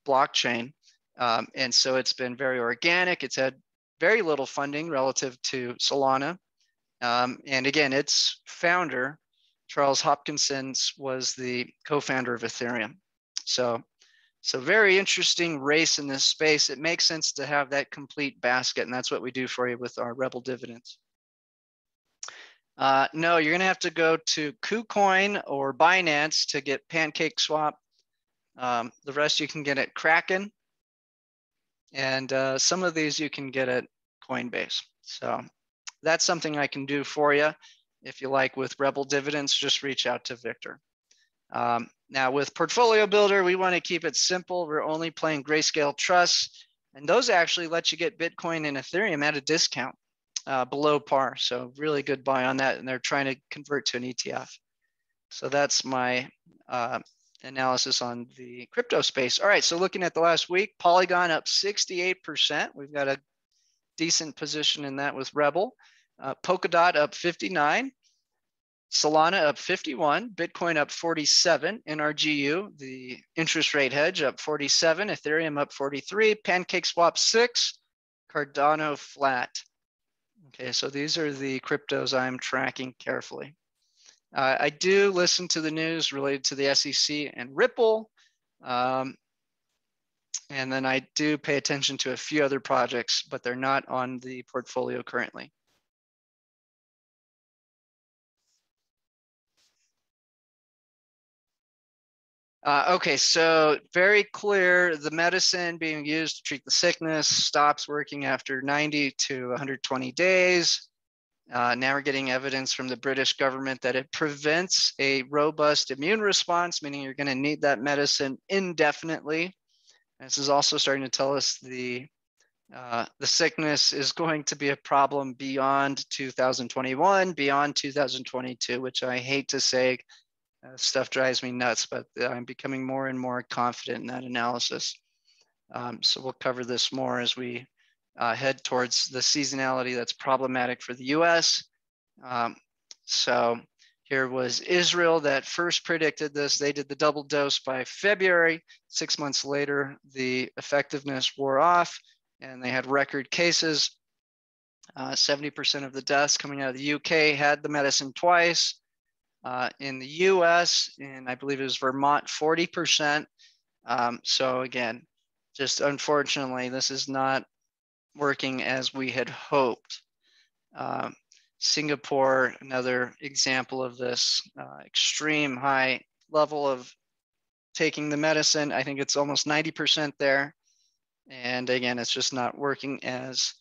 blockchain. And so it's been very organic. It's had very little funding relative to Solana. And again, its founder, Charles Hopkinson, was the co-founder of Ethereum. So very interesting race in this space. It makes sense to have that complete basket, and that's what we do for you with our Rebel dividends. No, you're gonna have to go to KuCoin or Binance to get PancakeSwap. The rest you can get at Kraken. And some of these you can get at Coinbase. So that's something I can do for you. If you like with Rebel dividends, just reach out to Victor. Now with Portfolio Builder, we want to keep it simple. We're only playing Grayscale trusts, and those actually let you get Bitcoin and Ethereum at a discount below par. So really good buy on that, and they're trying to convert to an ETF. So that's my analysis on the crypto space. All right, so looking at the last week, Polygon up 68%. We've got a decent position in that with Rebel. Polkadot up 59. Solana up 51, Bitcoin up 47, NRGU, the interest rate hedge, up 47, Ethereum up 43, PancakeSwap 6, Cardano flat. Okay, so these are the cryptos I'm tracking carefully. I do listen to the news related to the SEC and Ripple, and then I do pay attention to a few other projects, but they're not on the portfolio currently. Okay, so very clear, the medicine being used to treat the sickness stops working after 90 to 120 days. Now we're getting evidence from the British government that it prevents a robust immune response, meaning you're going to need that medicine indefinitely. And this is also starting to tell us the sickness is going to be a problem beyond 2021, beyond 2022, which I hate to say. Stuff drives me nuts, but I'm becoming more and more confident in that analysis. So we'll cover this more as we head towards the seasonality that's problematic for the US. So here was Israel that first predicted this. They did the double dose by February. 6 months later, the effectiveness wore off and they had record cases. 70% of the deaths coming out of the UK had the medicine twice. In the US, and I believe it was Vermont, 40%. So again, just unfortunately, this is not working as we had hoped. Singapore, another example of this extreme high level of taking the medicine. I think it's almost 90% there. And again, it's just not working as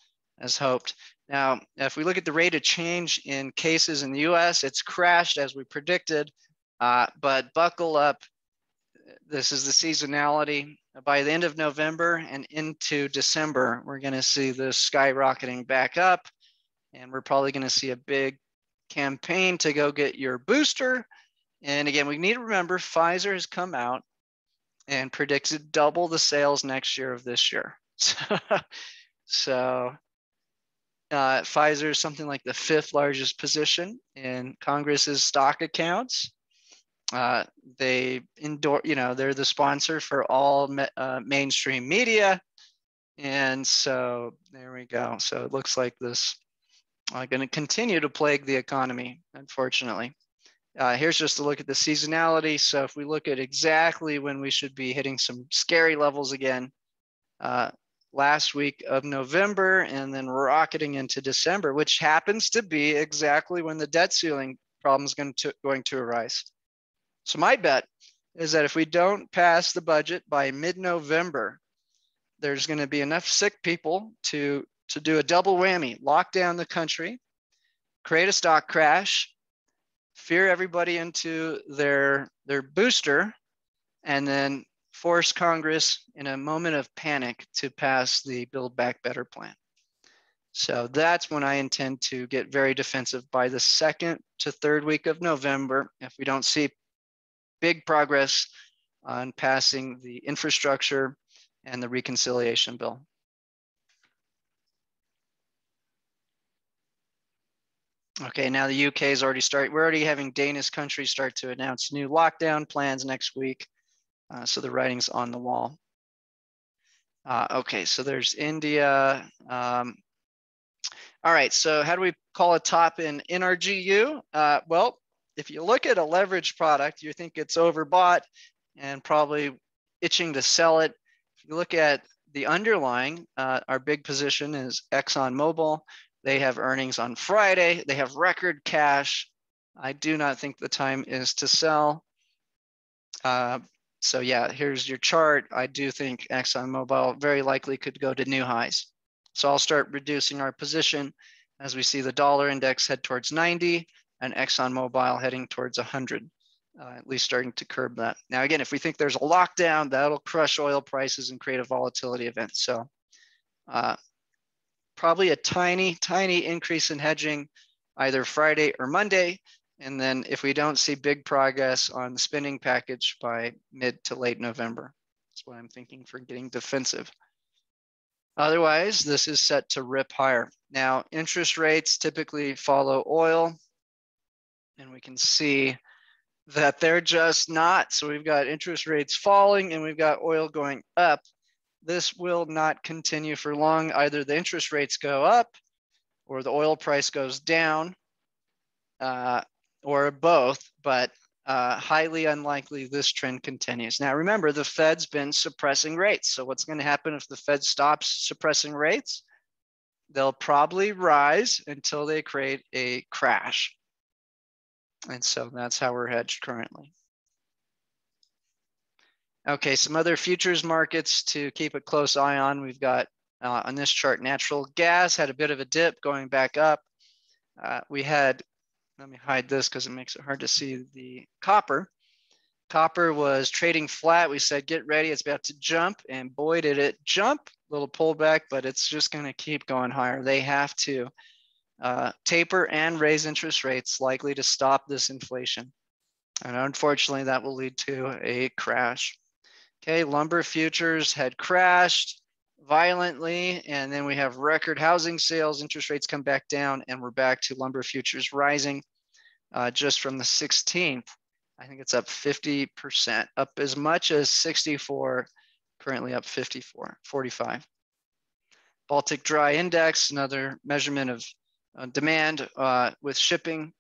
hoped. Now, if we look at the rate of change in cases in the US, it's crashed as we predicted, but buckle up. This is the seasonality. By the end of November and into December, we're going to see this skyrocketing back up, and we're probably going to see a big campaign to go get your booster. And again, we need to remember Pfizer has come out and predicted double the sales next year of this year. So Pfizer is something like the 5th largest position in Congress's stock accounts. They endorse, they're the sponsor for all mainstream media. And so there we go. So it looks like this going to continue to plague the economy, unfortunately. Here's just a look at the seasonality. So if we look at exactly when we should be hitting some scary levels again, last week of November and then rocketing into December, which happens to be exactly when the debt ceiling problem is going to arise. So my bet is that if we don't pass the budget by mid-November, there's going to be enough sick people to do a double whammy, lock down the country, create a stock crash, fear everybody into their booster, and then force Congress in a moment of panic to pass the Build Back Better plan. So that's when I intend to get very defensive by the 2nd to 3rd week of November. If we don't see big progress on passing the infrastructure and the reconciliation bill. Okay, now the UK is already started. We're already having Danish countries start to announce new lockdown plans next week. So the writing's on the wall. Okay, so there's India. All right, so how do we call a top in NRGU? Well, if you look at a leveraged product, you think it's overbought and probably itching to sell it. If you look at the underlying, our big position is Exxon Mobil. They have earnings on Friday. They have record cash. I do not think the time is to sell. So yeah, here's your chart. I do think Exxon Mobil very likely could go to new highs. So I'll start reducing our position as we see the dollar index head towards 90 and Exxon Mobil heading towards 100, at least starting to curb that. Now, again, if we think there's a lockdown, that'll crush oil prices and create a volatility event. So probably a tiny, tiny increase in hedging either Friday or Monday. And then if we don't see big progress on the spending package by mid to late November, that's what I'm thinking for getting defensive. Otherwise, this is set to rip higher. Now, interest rates typically follow oil, and we can see that they're just not. So we've got interest rates falling and we've got oil going up. This will not continue for long. Either the interest rates go up or the oil price goes down, or both, but highly unlikely this trend continues. Now, remember, the Fed's been suppressing rates. So what's going to happen if the Fed stops suppressing rates? They'll probably rise until they create a crash. And so that's how we're hedged currently. Okay, some other futures markets to keep a close eye on. We've got on this chart, natural gas had a bit of a dip going back up. We had, let me hide this because it makes it hard to see the copper. Copper was trading flat. We said, get ready, it's about to jump. And boy, did it jump, little pullback, but it's just going to keep going higher. They have to taper and raise interest rates, likely to stop this inflation. And unfortunately, that will lead to a crash. Okay, lumber futures had crashed violently, and then we have record housing sales, interest rates come back down, and we're back to lumber futures rising just from the 16th. I think it's up 50%, up as much as 64, currently up 45. Baltic Dry Index, another measurement of demand with shipping.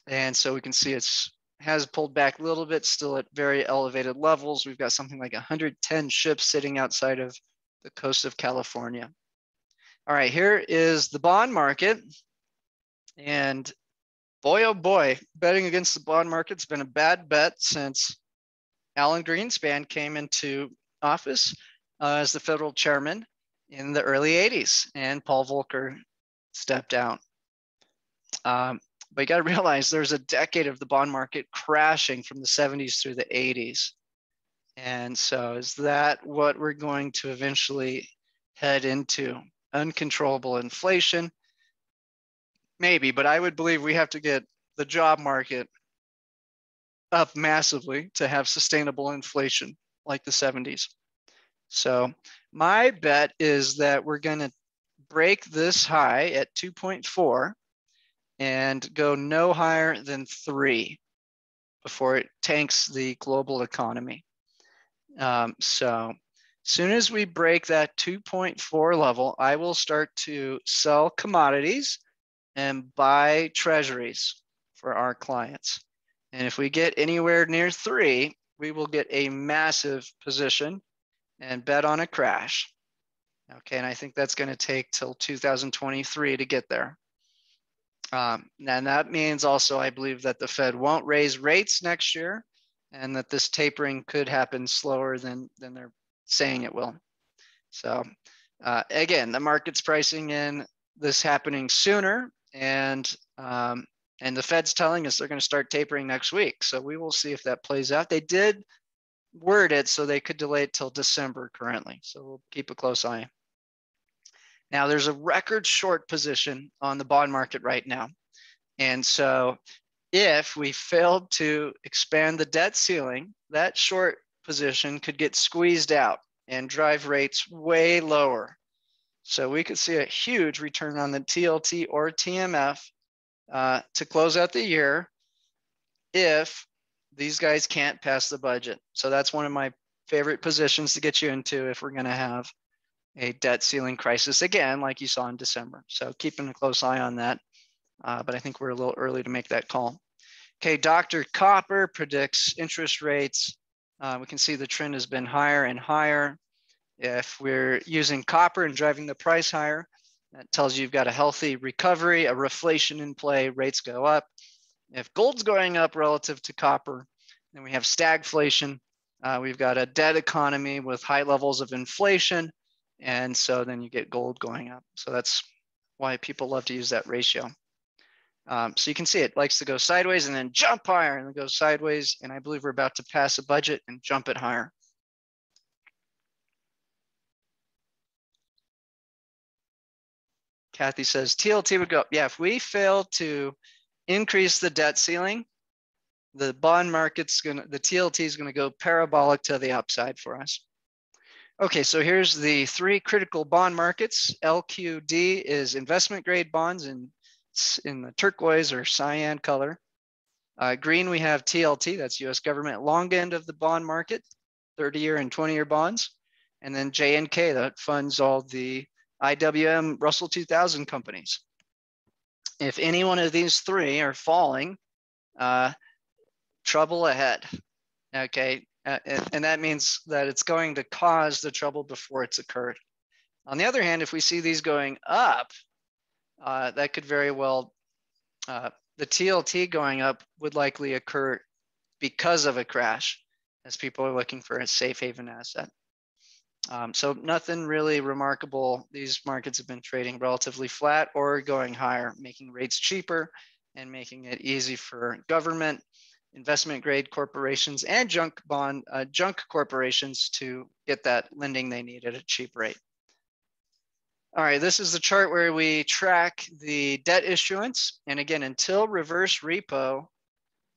And so we can see it's has pulled back a little bit, still at very elevated levels. We've got something like 110 ships sitting outside of the coast of California. All right, here is the bond market. And boy, oh boy, betting against the bond market's been a bad bet since Alan Greenspan came into office as the federal chairman in the early 80s, and Paul Volcker stepped out. But you got to realize there's a decade of the bond market crashing from the 70s through the 80s. And so is that what we're going to eventually head into? Uncontrollable inflation? Maybe, but I would believe we have to get the job market up massively to have sustainable inflation like the 70s. So my bet is that we're going to break this high at 2.4 and go no higher than 3 before it tanks the global economy. So as soon as we break that 2.4 level, I will start to sell commodities and buy treasuries for our clients. And if we get anywhere near 3, we will get a massive position and bet on a crash. Okay, and I think that's going to take till 2023 to get there. And that means also, I believe that the Fed won't raise rates next year, and that this tapering could happen slower than they're saying it will. So again, the market's pricing in this happening sooner, and the Fed's telling us they're going to start tapering next week. So we will see if that plays out. They did word it so they could delay it till December currently. So we'll keep a close eye. Now there's a record short position on the bond market right now. And so if we failed to expand the debt ceiling, that short position could get squeezed out and drive rates way lower. So we could see a huge return on the TLT or TMF to close out the year if these guys can't pass the budget. So that's one of my favorite positions to get you into if we're going to have a debt ceiling crisis again, like you saw in December. So keeping a close eye on that. But I think we're a little early to make that call. Okay, Dr. Copper predicts interest rates. We can see the trend has been higher and higher. If we're using copper and driving the price higher, that tells you you've got a healthy recovery, a reflation in play, rates go up. If gold's going up relative to copper, then we have stagflation. We've got a dead economy with high levels of inflation. And so then you get gold going up. So that's why people love to use that ratio. So you can see it likes to go sideways and then jump higher and then go sideways. And I believe we're about to pass a budget and jump it higher. Kathy says TLT would go up. Yeah, if we fail to increase the debt ceiling, the bond market's the TLT is gonna go parabolic to the upside for us. Okay, so here's the 3 critical bond markets. LQD is investment grade bonds in the turquoise or cyan color. Green, we have TLT, that's US government long end of the bond market, 30-year and 20-year bonds. And then JNK, that funds all the IWM Russell 2000 companies. If any one of these 3 are falling, trouble ahead, okay? And that means that it's going to cause the trouble before it's occurred. On the other hand, if we see these going up, that could very well, the TLT going up would likely occur because of a crash, as people are looking for a safe haven asset. So nothing really remarkable. These markets have been trading relatively flat or going higher, making rates cheaper and making it easy for government, investment grade corporations, and junk corporations to get that lending they need at a cheap rate. All right, this is the chart where we track the debt issuance. And again, until reverse repo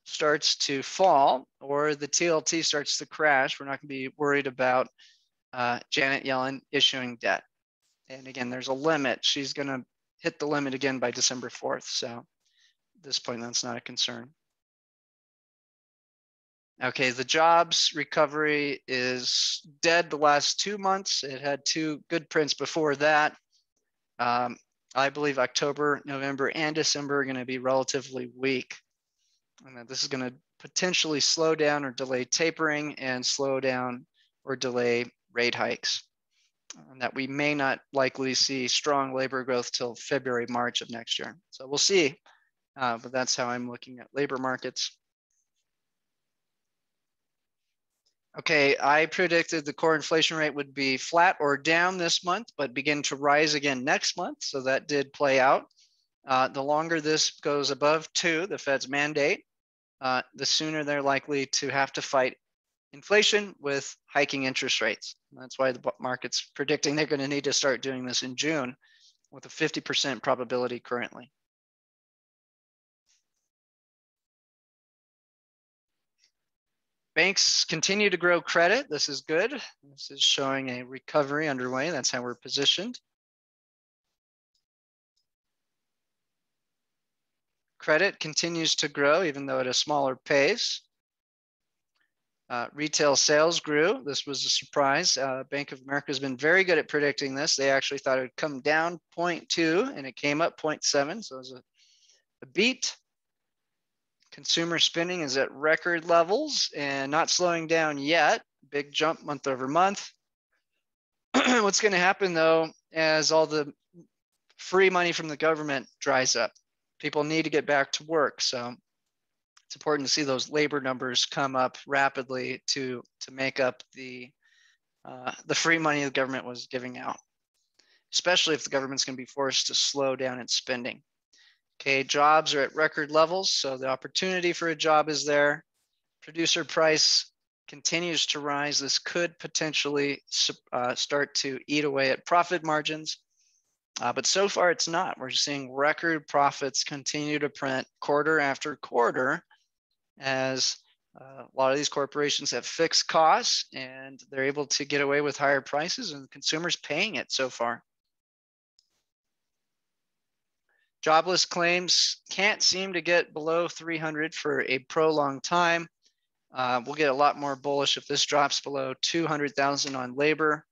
starts to fall or the TLT starts to crash, we're not going to be worried about Janet Yellen issuing debt. And again, there's a limit. She's going to hit the limit again by December 4th. So at this point, that's not a concern. Okay, the jobs recovery is dead the last 2 months. It had 2 good prints before that. I believe October, November, and December are going to be relatively weak. And that this is going to potentially slow down or delay tapering and slow down or delay rate hikes. And that we may not likely see strong labor growth till February, March of next year. So we'll see, but that's how I'm looking at labor markets. Okay, I predicted the core inflation rate would be flat or down this month, but begin to rise again next month. So that did play out. The longer this goes above 2, the Fed's mandate, the sooner they're likely to have to fight inflation with hiking interest rates. That's why the market's predicting they're going to need to start doing this in June with a 50% probability currently. Banks continue to grow credit. This is good. This is showing a recovery underway. That's how we're positioned. Credit continues to grow, even though at a smaller pace. Retail sales grew. This was a surprise. Bank of America has been very good at predicting this. They actually thought it would come down 0.2 and it came up 0.7. So it was a beat. Consumer spending is at record levels and not slowing down yet. Big jump month over month. What's going to happen though, as all the free money from the government dries up, people need to get back to work. So it's important to see those labor numbers come up rapidly to make up the free money the government was giving out, especially if the government's going to be forced to slow down its spending. Okay, jobs are at record levels, so the opportunity for a job is there. Producer price continues to rise. This could potentially start to eat away at profit margins. But so far it's not. We're seeing record profits continue to print quarter after quarter as a lot of these corporations have fixed costs and they're able to get away with higher prices and consumers paying it so far. Jobless claims can't seem to get below 300 for a prolonged time. We'll get a lot more bullish if this drops below 200,000 on labor.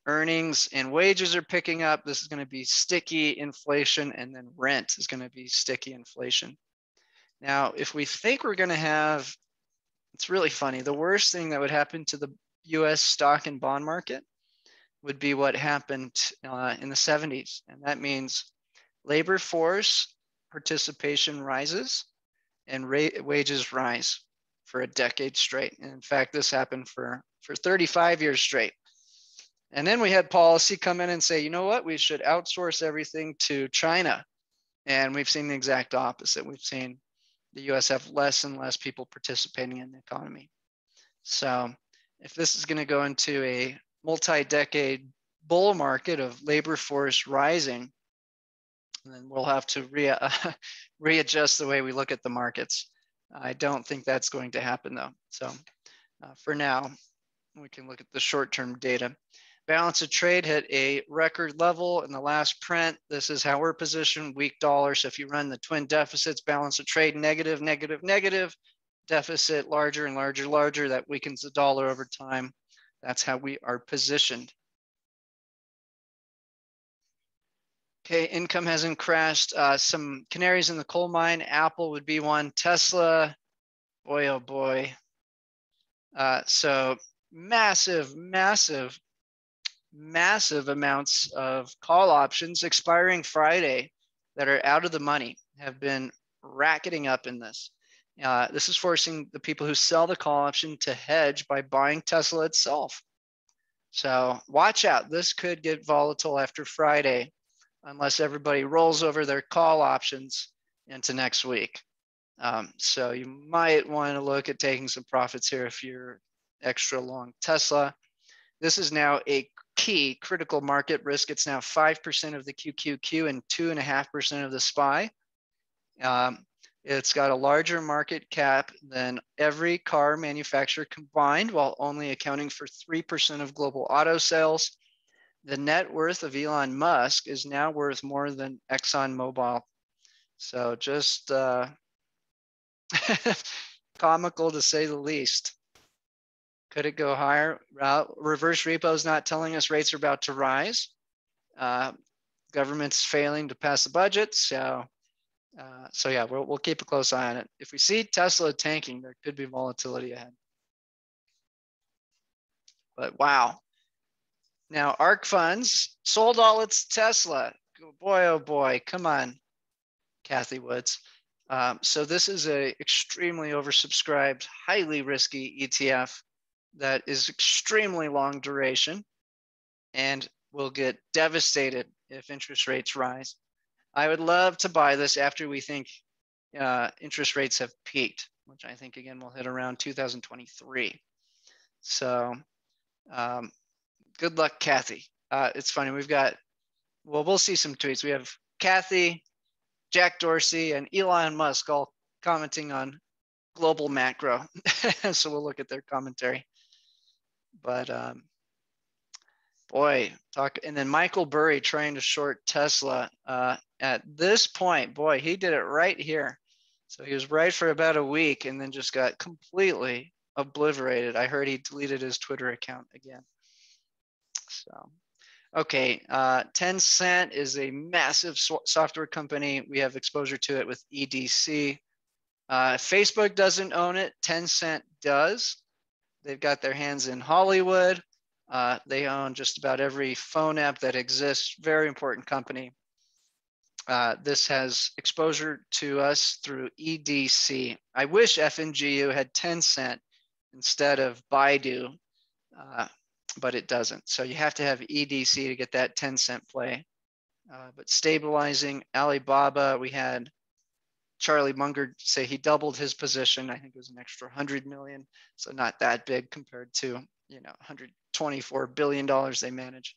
Earnings and wages are picking up. This is going to be sticky inflation, and then rent is going to be sticky inflation. Now, if we think we're going to have, it's really funny, the worst thing that would happen to the US stock and bond market would be what happened in the 70s. And that means labor force participation rises and wages rise for a decade straight. And in fact, this happened for 35 years straight. And then we had policy come in and say, you know what, we should outsource everything to China. And we've seen the exact opposite. We've seen the US have less and less people participating in the economy. So if this is going to go into a multi-decade bull market of labor force rising, then we'll have to readjust the way we look at the markets. I don't think that's going to happen though. So for now, we can look at the short-term data. Balance of trade hit a record level in the last print. This is how we're positioned, weak dollar. So if you run the twin deficits, balance of trade negative, negative, negative, deficit larger and larger, larger, that weakens the dollar over time. That's how we are positioned. Okay, income hasn't crashed. Some canaries in the coal mine. Apple would be one. Tesla, boy, oh boy. So massive, massive, massive amounts of call options expiring Friday that are out of the money have been racketing up in this. This is forcing the people who sell the call option to hedge by buying Tesla itself. So watch out. This could get volatile after Friday unless everybody rolls over their call options into next week. So you might want to look at taking some profits here if you're extra long Tesla. This is now a key critical market risk. It's now 5% of the QQQ and 2.5% of the SPY. It's got a larger market cap than every car manufacturer combined, while only accounting for 3% of global auto sales. The net worth of Elon Musk is now worth more than Exxon Mobil. So just comical to say the least. Could it go higher? Reverse repo is not telling us rates are about to rise. Government's failing to pass the budget. So yeah, we'll keep a close eye on it. If we see Tesla tanking, there could be volatility ahead. But wow. Now, ARK Funds sold all its Tesla. Boy, oh boy, come on, Kathy Woods. So this is a extremely oversubscribed, highly risky ETF that is extremely long duration and will get devastated if interest rates rise. I would love to buy this after we think interest rates have peaked, which I think, again, will hit around 2023. So good luck, Kathy. It's funny. We've got, well, we'll see some tweets. We have Kathy, Jack Dorsey, and Elon Musk all commenting on global macro. So we'll look at their commentary. But boy, and then Michael Burry trying to short Tesla. At this point, boy, he did it right here. So he was right for about a week and then just got completely obliterated. I heard he deleted his Twitter account again. So, okay, Tencent is a massive software company. We have exposure to it with EDC. Facebook doesn't own it. Tencent does. They've got their hands in Hollywood. They own just about every phone app that exists. Very important company. This has exposure to us through EDC. I wish Fngu had Tencent instead of Baidu, but it doesn't. So you have to have EDC to get that Tencent play. But stabilizing Alibaba, we had Charlie Munger say he doubled his position. I think it was an extra 100 million. So not that big compared to, $124 billion they manage.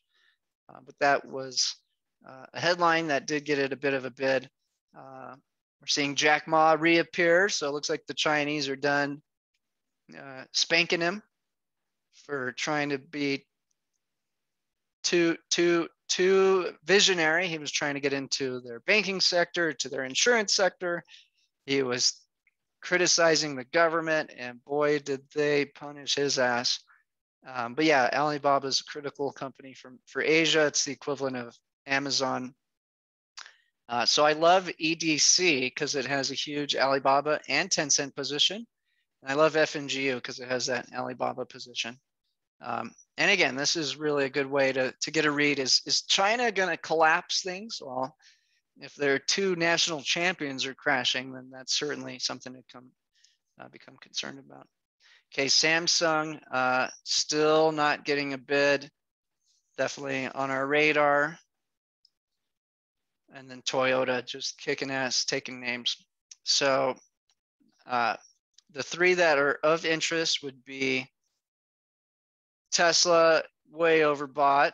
But that was a headline that did get it a bit of a bid. We're seeing Jack Ma reappear, so it looks like the Chinese are done spanking him for trying to be too visionary. He was trying to get into their banking sector, to their insurance sector. He was criticizing the government, and boy, did they punish his ass. But yeah, Alibaba is a critical company for Asia. It's the equivalent of Amazon. So I love EDC because it has a huge Alibaba and Tencent position. And I love Fngu because it has that Alibaba position. And again, this is really a good way to get a read. Is China going to collapse things? Well, if their two national champions are crashing, then that's certainly something to become concerned about. Okay, Samsung still not getting a bid. Definitely on our radar. And then Toyota just kicking ass, taking names. So the three that are of interest would be Tesla, way overbought.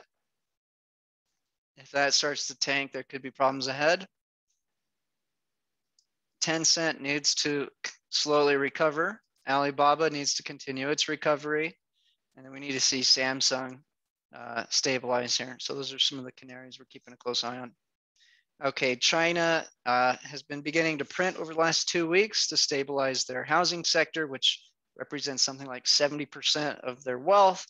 If that starts to tank, there could be problems ahead. Tencent needs to slowly recover. Alibaba needs to continue its recovery. And then we need to see Samsung stabilize here. So those are some of the canaries we're keeping a close eye on. Okay, China has been beginning to print over the last 2 weeks to stabilize their housing sector, which represents something like 70% of their wealth.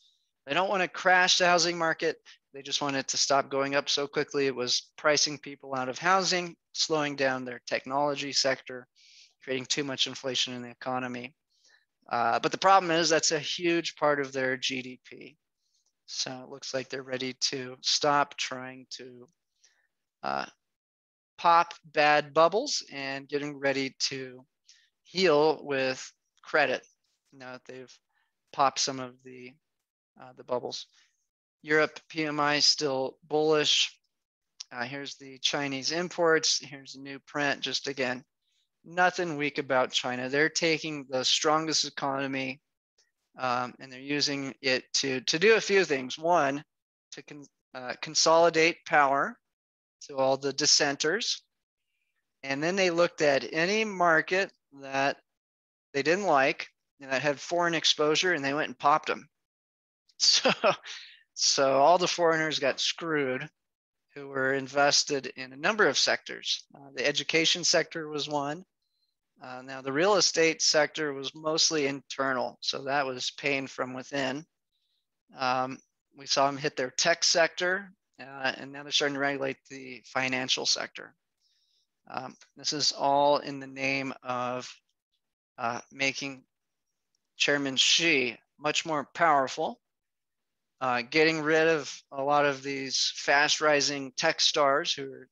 They don't want to crash the housing market. They just want it to stop going up so quickly. It was pricing people out of housing, slowing down their technology sector, creating too much inflation in the economy. But the problem is that's a huge part of their GDP. So it looks like they're ready to stop trying to pop bad bubbles and getting ready to heal with credit now that they've popped some of the bubbles. Europe PMI still bullish. Here's the Chinese imports. Here's a new print. Just again, nothing weak about China. They're taking the strongest economy and they're using it to do a few things. One, to consolidate power to all the dissenters. And then they looked at any market that they didn't like and that had foreign exposure, and they went and popped them. So all the foreigners got screwed who were invested in a number of sectors. The education sector was one. Now the real estate sector was mostly internal, so that was pain from within. We saw them hit their tech sector, and now they're starting to regulate the financial sector. This is all in the name of making Chairman Xi much more powerful, getting rid of a lot of these fast rising tech stars who are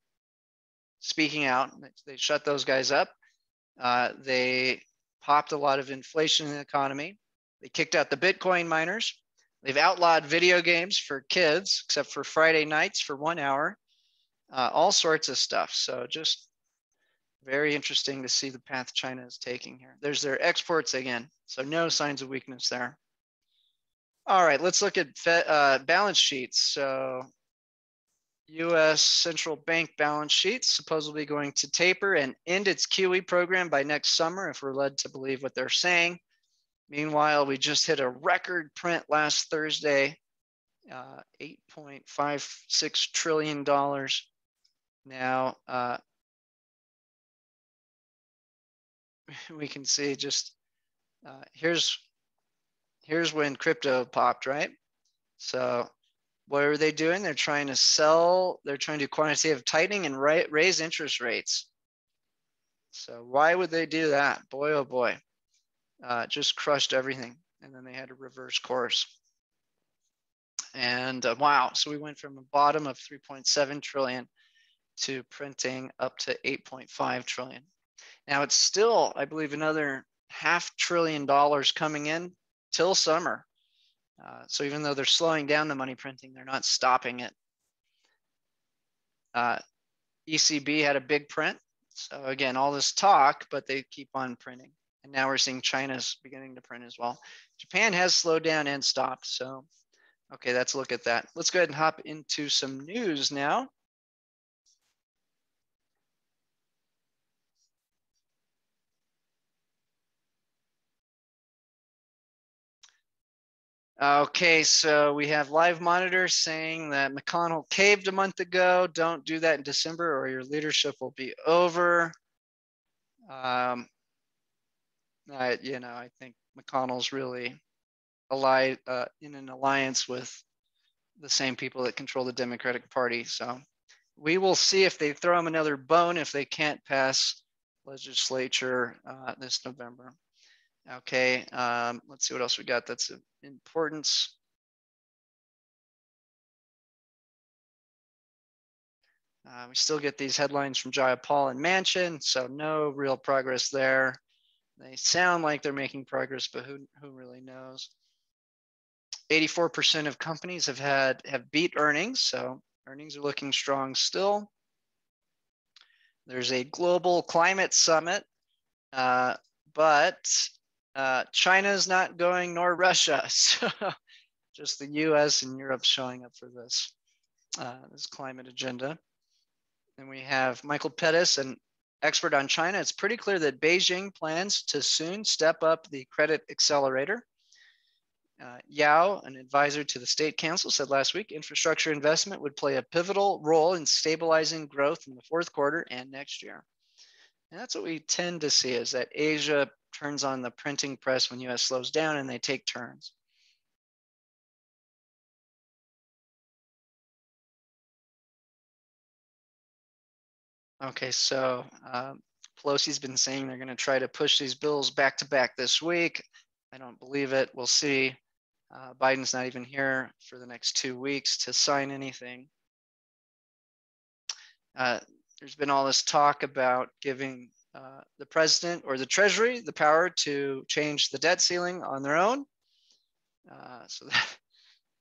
speaking out. They shut those guys up. They popped a lot of inflation in the economy. They kicked out the Bitcoin miners. They've outlawed video games for kids, except for Friday nights for 1 hour, all sorts of stuff. So just very interesting to see the path China is taking here. There's their exports again. So no signs of weakness there. All right, let's look at balance sheets. So U.S. central bank balance sheets supposedly going to taper and end its QE program by next summer, if we're led to believe what they're saying. Meanwhile, we just hit a record print last Thursday, $8.56 trillion. Now, we can see just here's when crypto popped, right? So what are they doing? They're trying to sell, they're trying to do quantitative tightening and raise interest rates. So why would they do that? Boy, oh boy. Just crushed everything. And then they had to reverse course. And wow, so we went from a bottom of 3.7 trillion to printing up to 8.5 trillion. Now it's still, I believe, another $500 billion coming in till summer. So even though they're slowing down the money printing, they're not stopping it. ECB had a big print. So again, all this talk, but they keep on printing. And now we're seeing China's beginning to print as well. Japan has slowed down and stopped. So, okay, let's look at that. Let's go ahead and hop into some news now. Okay, so we have live monitors saying that McConnell caved a month ago. Don't do that in December or your leadership will be over. I think McConnell's really in an alliance with the same people that control the Democratic Party. So we will see if they throw him another bone if they can't pass legislature this November. Okay, let's see what else we got that's of importance. We still get these headlines from Jayapal and Manchin, so no real progress there. They sound like they're making progress, but who really knows? 84% of companies have beat earnings, so earnings are looking strong still. There's a global climate summit, but China's not going, nor Russia. So just the US and Europe showing up for this climate agenda. And we have Michael Pettis, an expert on China. It's pretty clear that Beijing plans to soon step up the credit accelerator. Yao, an advisor to the State Council, said last week infrastructure investment would play a pivotal role in stabilizing growth in the fourth quarter and next year. And that's what we tend to see, is that Asia turns on the printing press when US slows down and they take turns. Okay, so Pelosi's been saying they're going to try to push these bills back to back this week. I don't believe it. We'll see. Biden's not even here for the next 2 weeks to sign anything. There's been all this talk about giving the president or the Treasury the power to change the debt ceiling on their own. So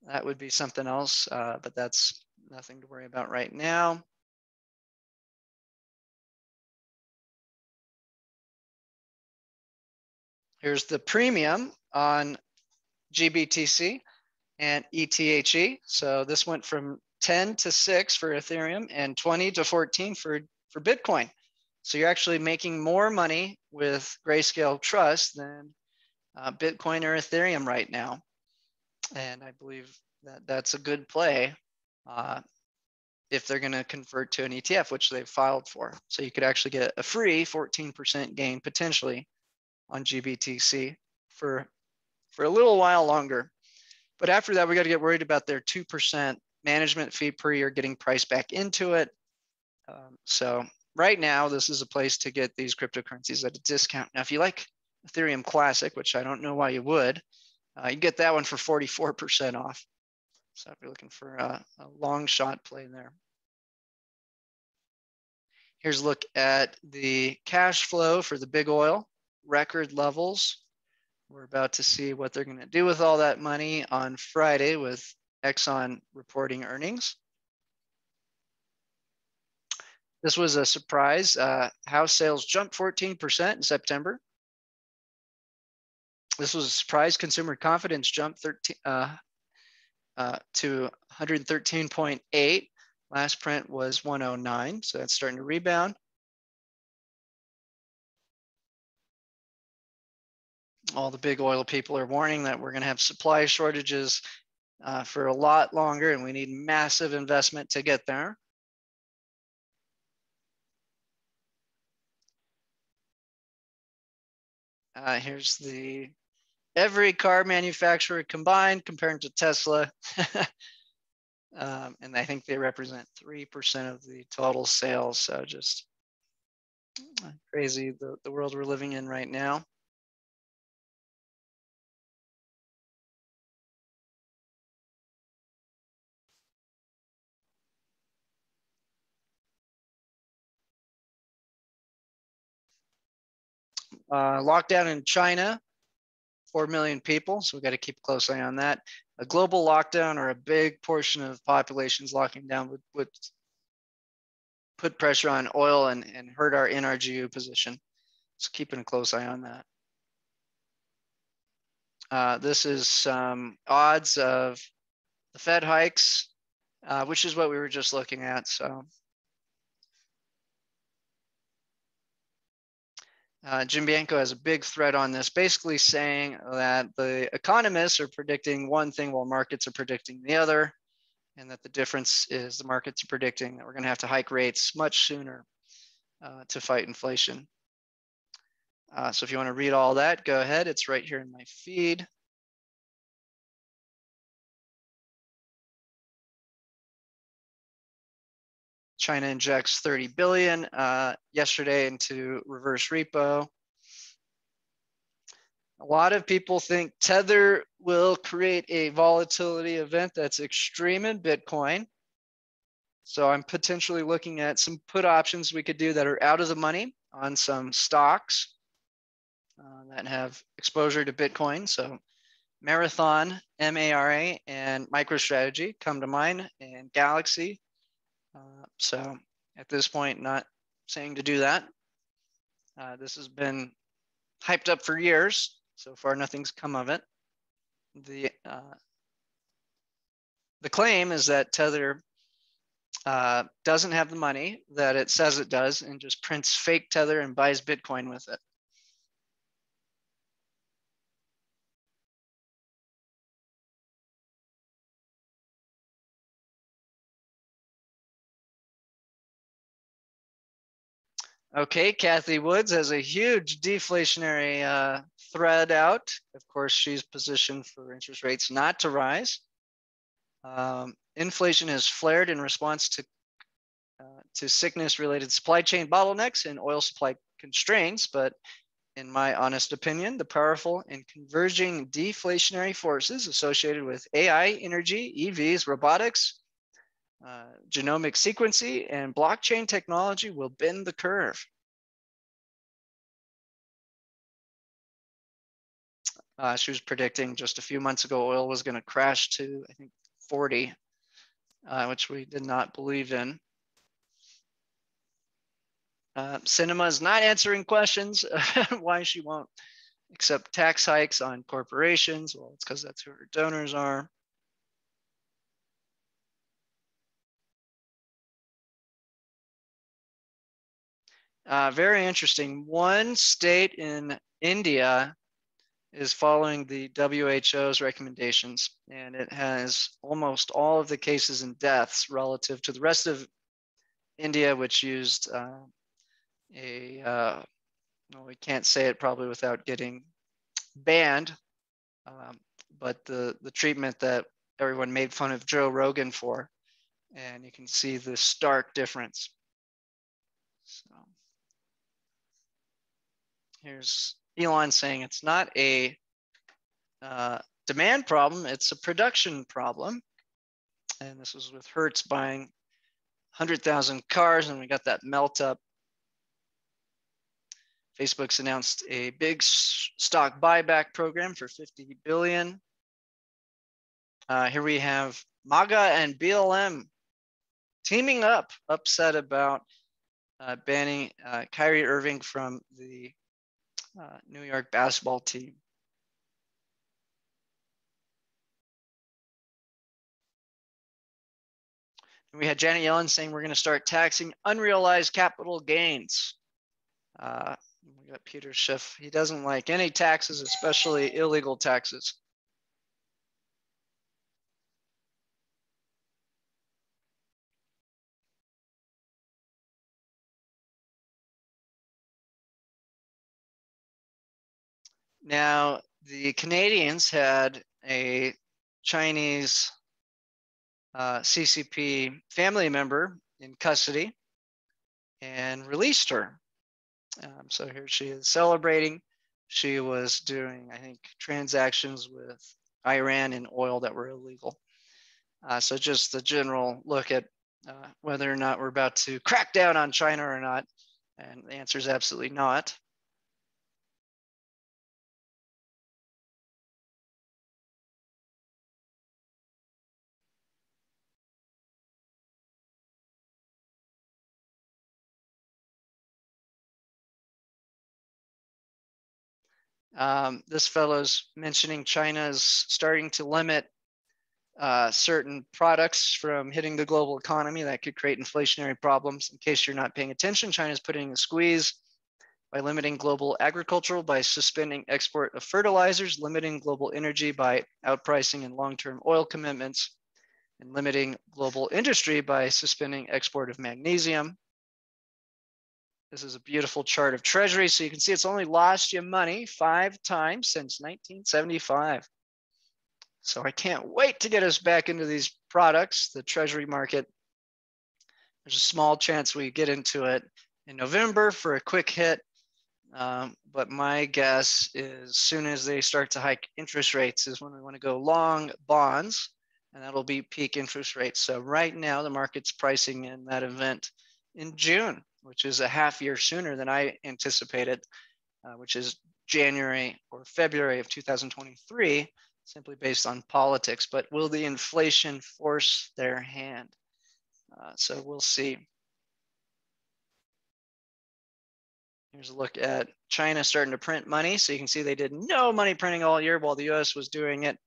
that would be something else, but that's nothing to worry about right now. Here's the premium on GBTC and ETHE. So this went from 10 to 6 for Ethereum and 20 to 14 for Bitcoin. So you're actually making more money with Grayscale Trust than Bitcoin or Ethereum right now. And I believe that that's a good play if they're going to convert to an ETF, which they've filed for. So you could actually get a free 14% gain potentially on GBTC for a little while longer. But after that, we got to get worried about their 2% management fee per year getting priced back into it. So right now, this is a place to get these cryptocurrencies at a discount. Now, if you like Ethereum Classic, which I don't know why you would, you get that one for 44% off. So if you're looking for a long shot play there. Here's a look at the cash flow for the big oil, record levels. We're about to see what they're going to do with all that money on Friday with Exxon reporting earnings. This was a surprise. House sales jumped 14% in September. This was a surprise. Consumer confidence jumped to 113.8. Last print was 109, so that's starting to rebound. All the big oil people are warning that we're going to have supply shortages for a lot longer, and we need massive investment to get there. Here's every car manufacturer combined compared to Tesla. And I think they represent 3% of the total sales. So just crazy, the world we're living in right now. Lockdown in China, 4 million people. So we got to keep a close eye on that. A global lockdown or a big portion of populations locking down would put pressure on oil and hurt our NRGU position. So keeping a close eye on that. This is some odds of the Fed hikes, which is what we were just looking at. So Jim Bianco has a big thread on this, basically saying that the economists are predicting one thing while markets are predicting the other, and that the difference is the markets are predicting that we're going to have to hike rates much sooner to fight inflation. So if you want to read all that, go ahead. It's right here in my feed. China injects 30 billion yesterday into reverse repo. A lot of people think Tether will create a volatility event that's extreme in Bitcoin. So I'm potentially looking at some put options we could do that are out of the money on some stocks that have exposure to Bitcoin. So Marathon, MARA, and MicroStrategy come to mind, and Galaxy. So at this point, not saying to do that. This has been hyped up for years. So far, nothing's come of it. The claim is that Tether doesn't have the money that it says it does and just prints fake Tether and buys Bitcoin with it. Okay, Kathy Woods has a huge deflationary thread out. Of course, she's positioned for interest rates not to rise. Inflation has flared in response to sickness-related supply chain bottlenecks and oil supply constraints, but in my honest opinion, the powerful and converging deflationary forces associated with AI, energy, EVs, robotics, genomic sequencing, and blockchain technology will bend the curve. She was predicting just a few months ago oil was going to crash to, I think, 40, which we did not believe in. Cinema is not answering questions why she won't accept tax hikes on corporations. Well, it's because that's who her donors are. Very interesting. One state in India is following the WHO's recommendations, and it has almost all of the cases and deaths relative to the rest of India, which used well, we can't say it probably without getting banned, but the treatment that everyone made fun of Joe Rogan for, and you can see the stark difference. So here's Elon saying it's not a demand problem, it's a production problem. And this was with Hertz buying 100,000 cars, and we got that melt up. Facebook's announced a big stock buyback program for 50 billion. Here we have MAGA and BLM teaming up, upset about banning Kyrie Irving from the New York basketball team. And we had Janet Yellen saying we're going to start taxing unrealized capital gains. We got Peter Schiff. He doesn't like any taxes, especially illegal taxes. Now, the Canadians had a Chinese CCP family member in custody and released her. So here she is celebrating. She was doing, I think, transactions with Iran in oil that were illegal. So just the general look at whether or not we're about to crack down on China or not. And the answer is absolutely not. This fellow's mentioning China's starting to limit certain products from hitting the global economy that could create inflationary problems. In case you're not paying attention, China's putting a squeeze by limiting global agriculture by suspending export of fertilizers, limiting global energy by outpricing and long-term oil commitments, and limiting global industry by suspending export of magnesium. This is a beautiful chart of Treasury. So you can see it's only lost you money 5 times since 1975. So I can't wait to get us back into these products, the Treasury market. There's a small chance we get into it in November for a quick hit. But my guess is as soon as they start to hike interest rates is when we want to go long bonds, and that'll be peak interest rates. So right now the market's pricing in that event in June, which is a half year sooner than I anticipated, which is January or February of 2023, simply based on politics. But will the inflation force their hand? So we'll see. Here's a look at China starting to print money. So you can see they did no money printing all year while the US was doing it.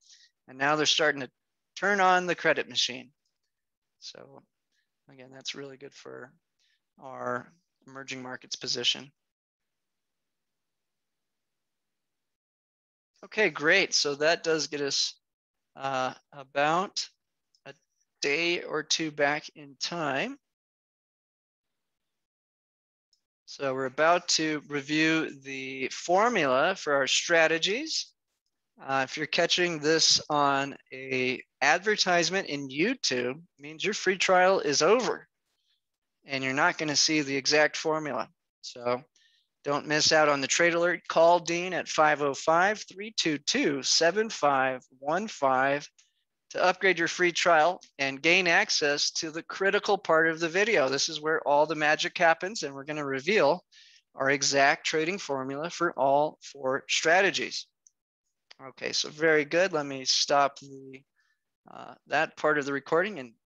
And now they're starting to turn on the credit machine. So again, that's really good for our emerging markets position. Okay, great. So that does get us about a day or two back in time. So we're about to review the formula for our strategies. If you're catching this on an advertisement in YouTube, it means your free trial is over and you're not going to see the exact formula. So don't miss out on the trade alert. Call Dean at 505-322-7515 to upgrade your free trial and gain access to the critical part of the video. This is where all the magic happens, and we're going to reveal our exact trading formula for all 4 strategies. Okay, so very good. Let me stop the that part of the recording and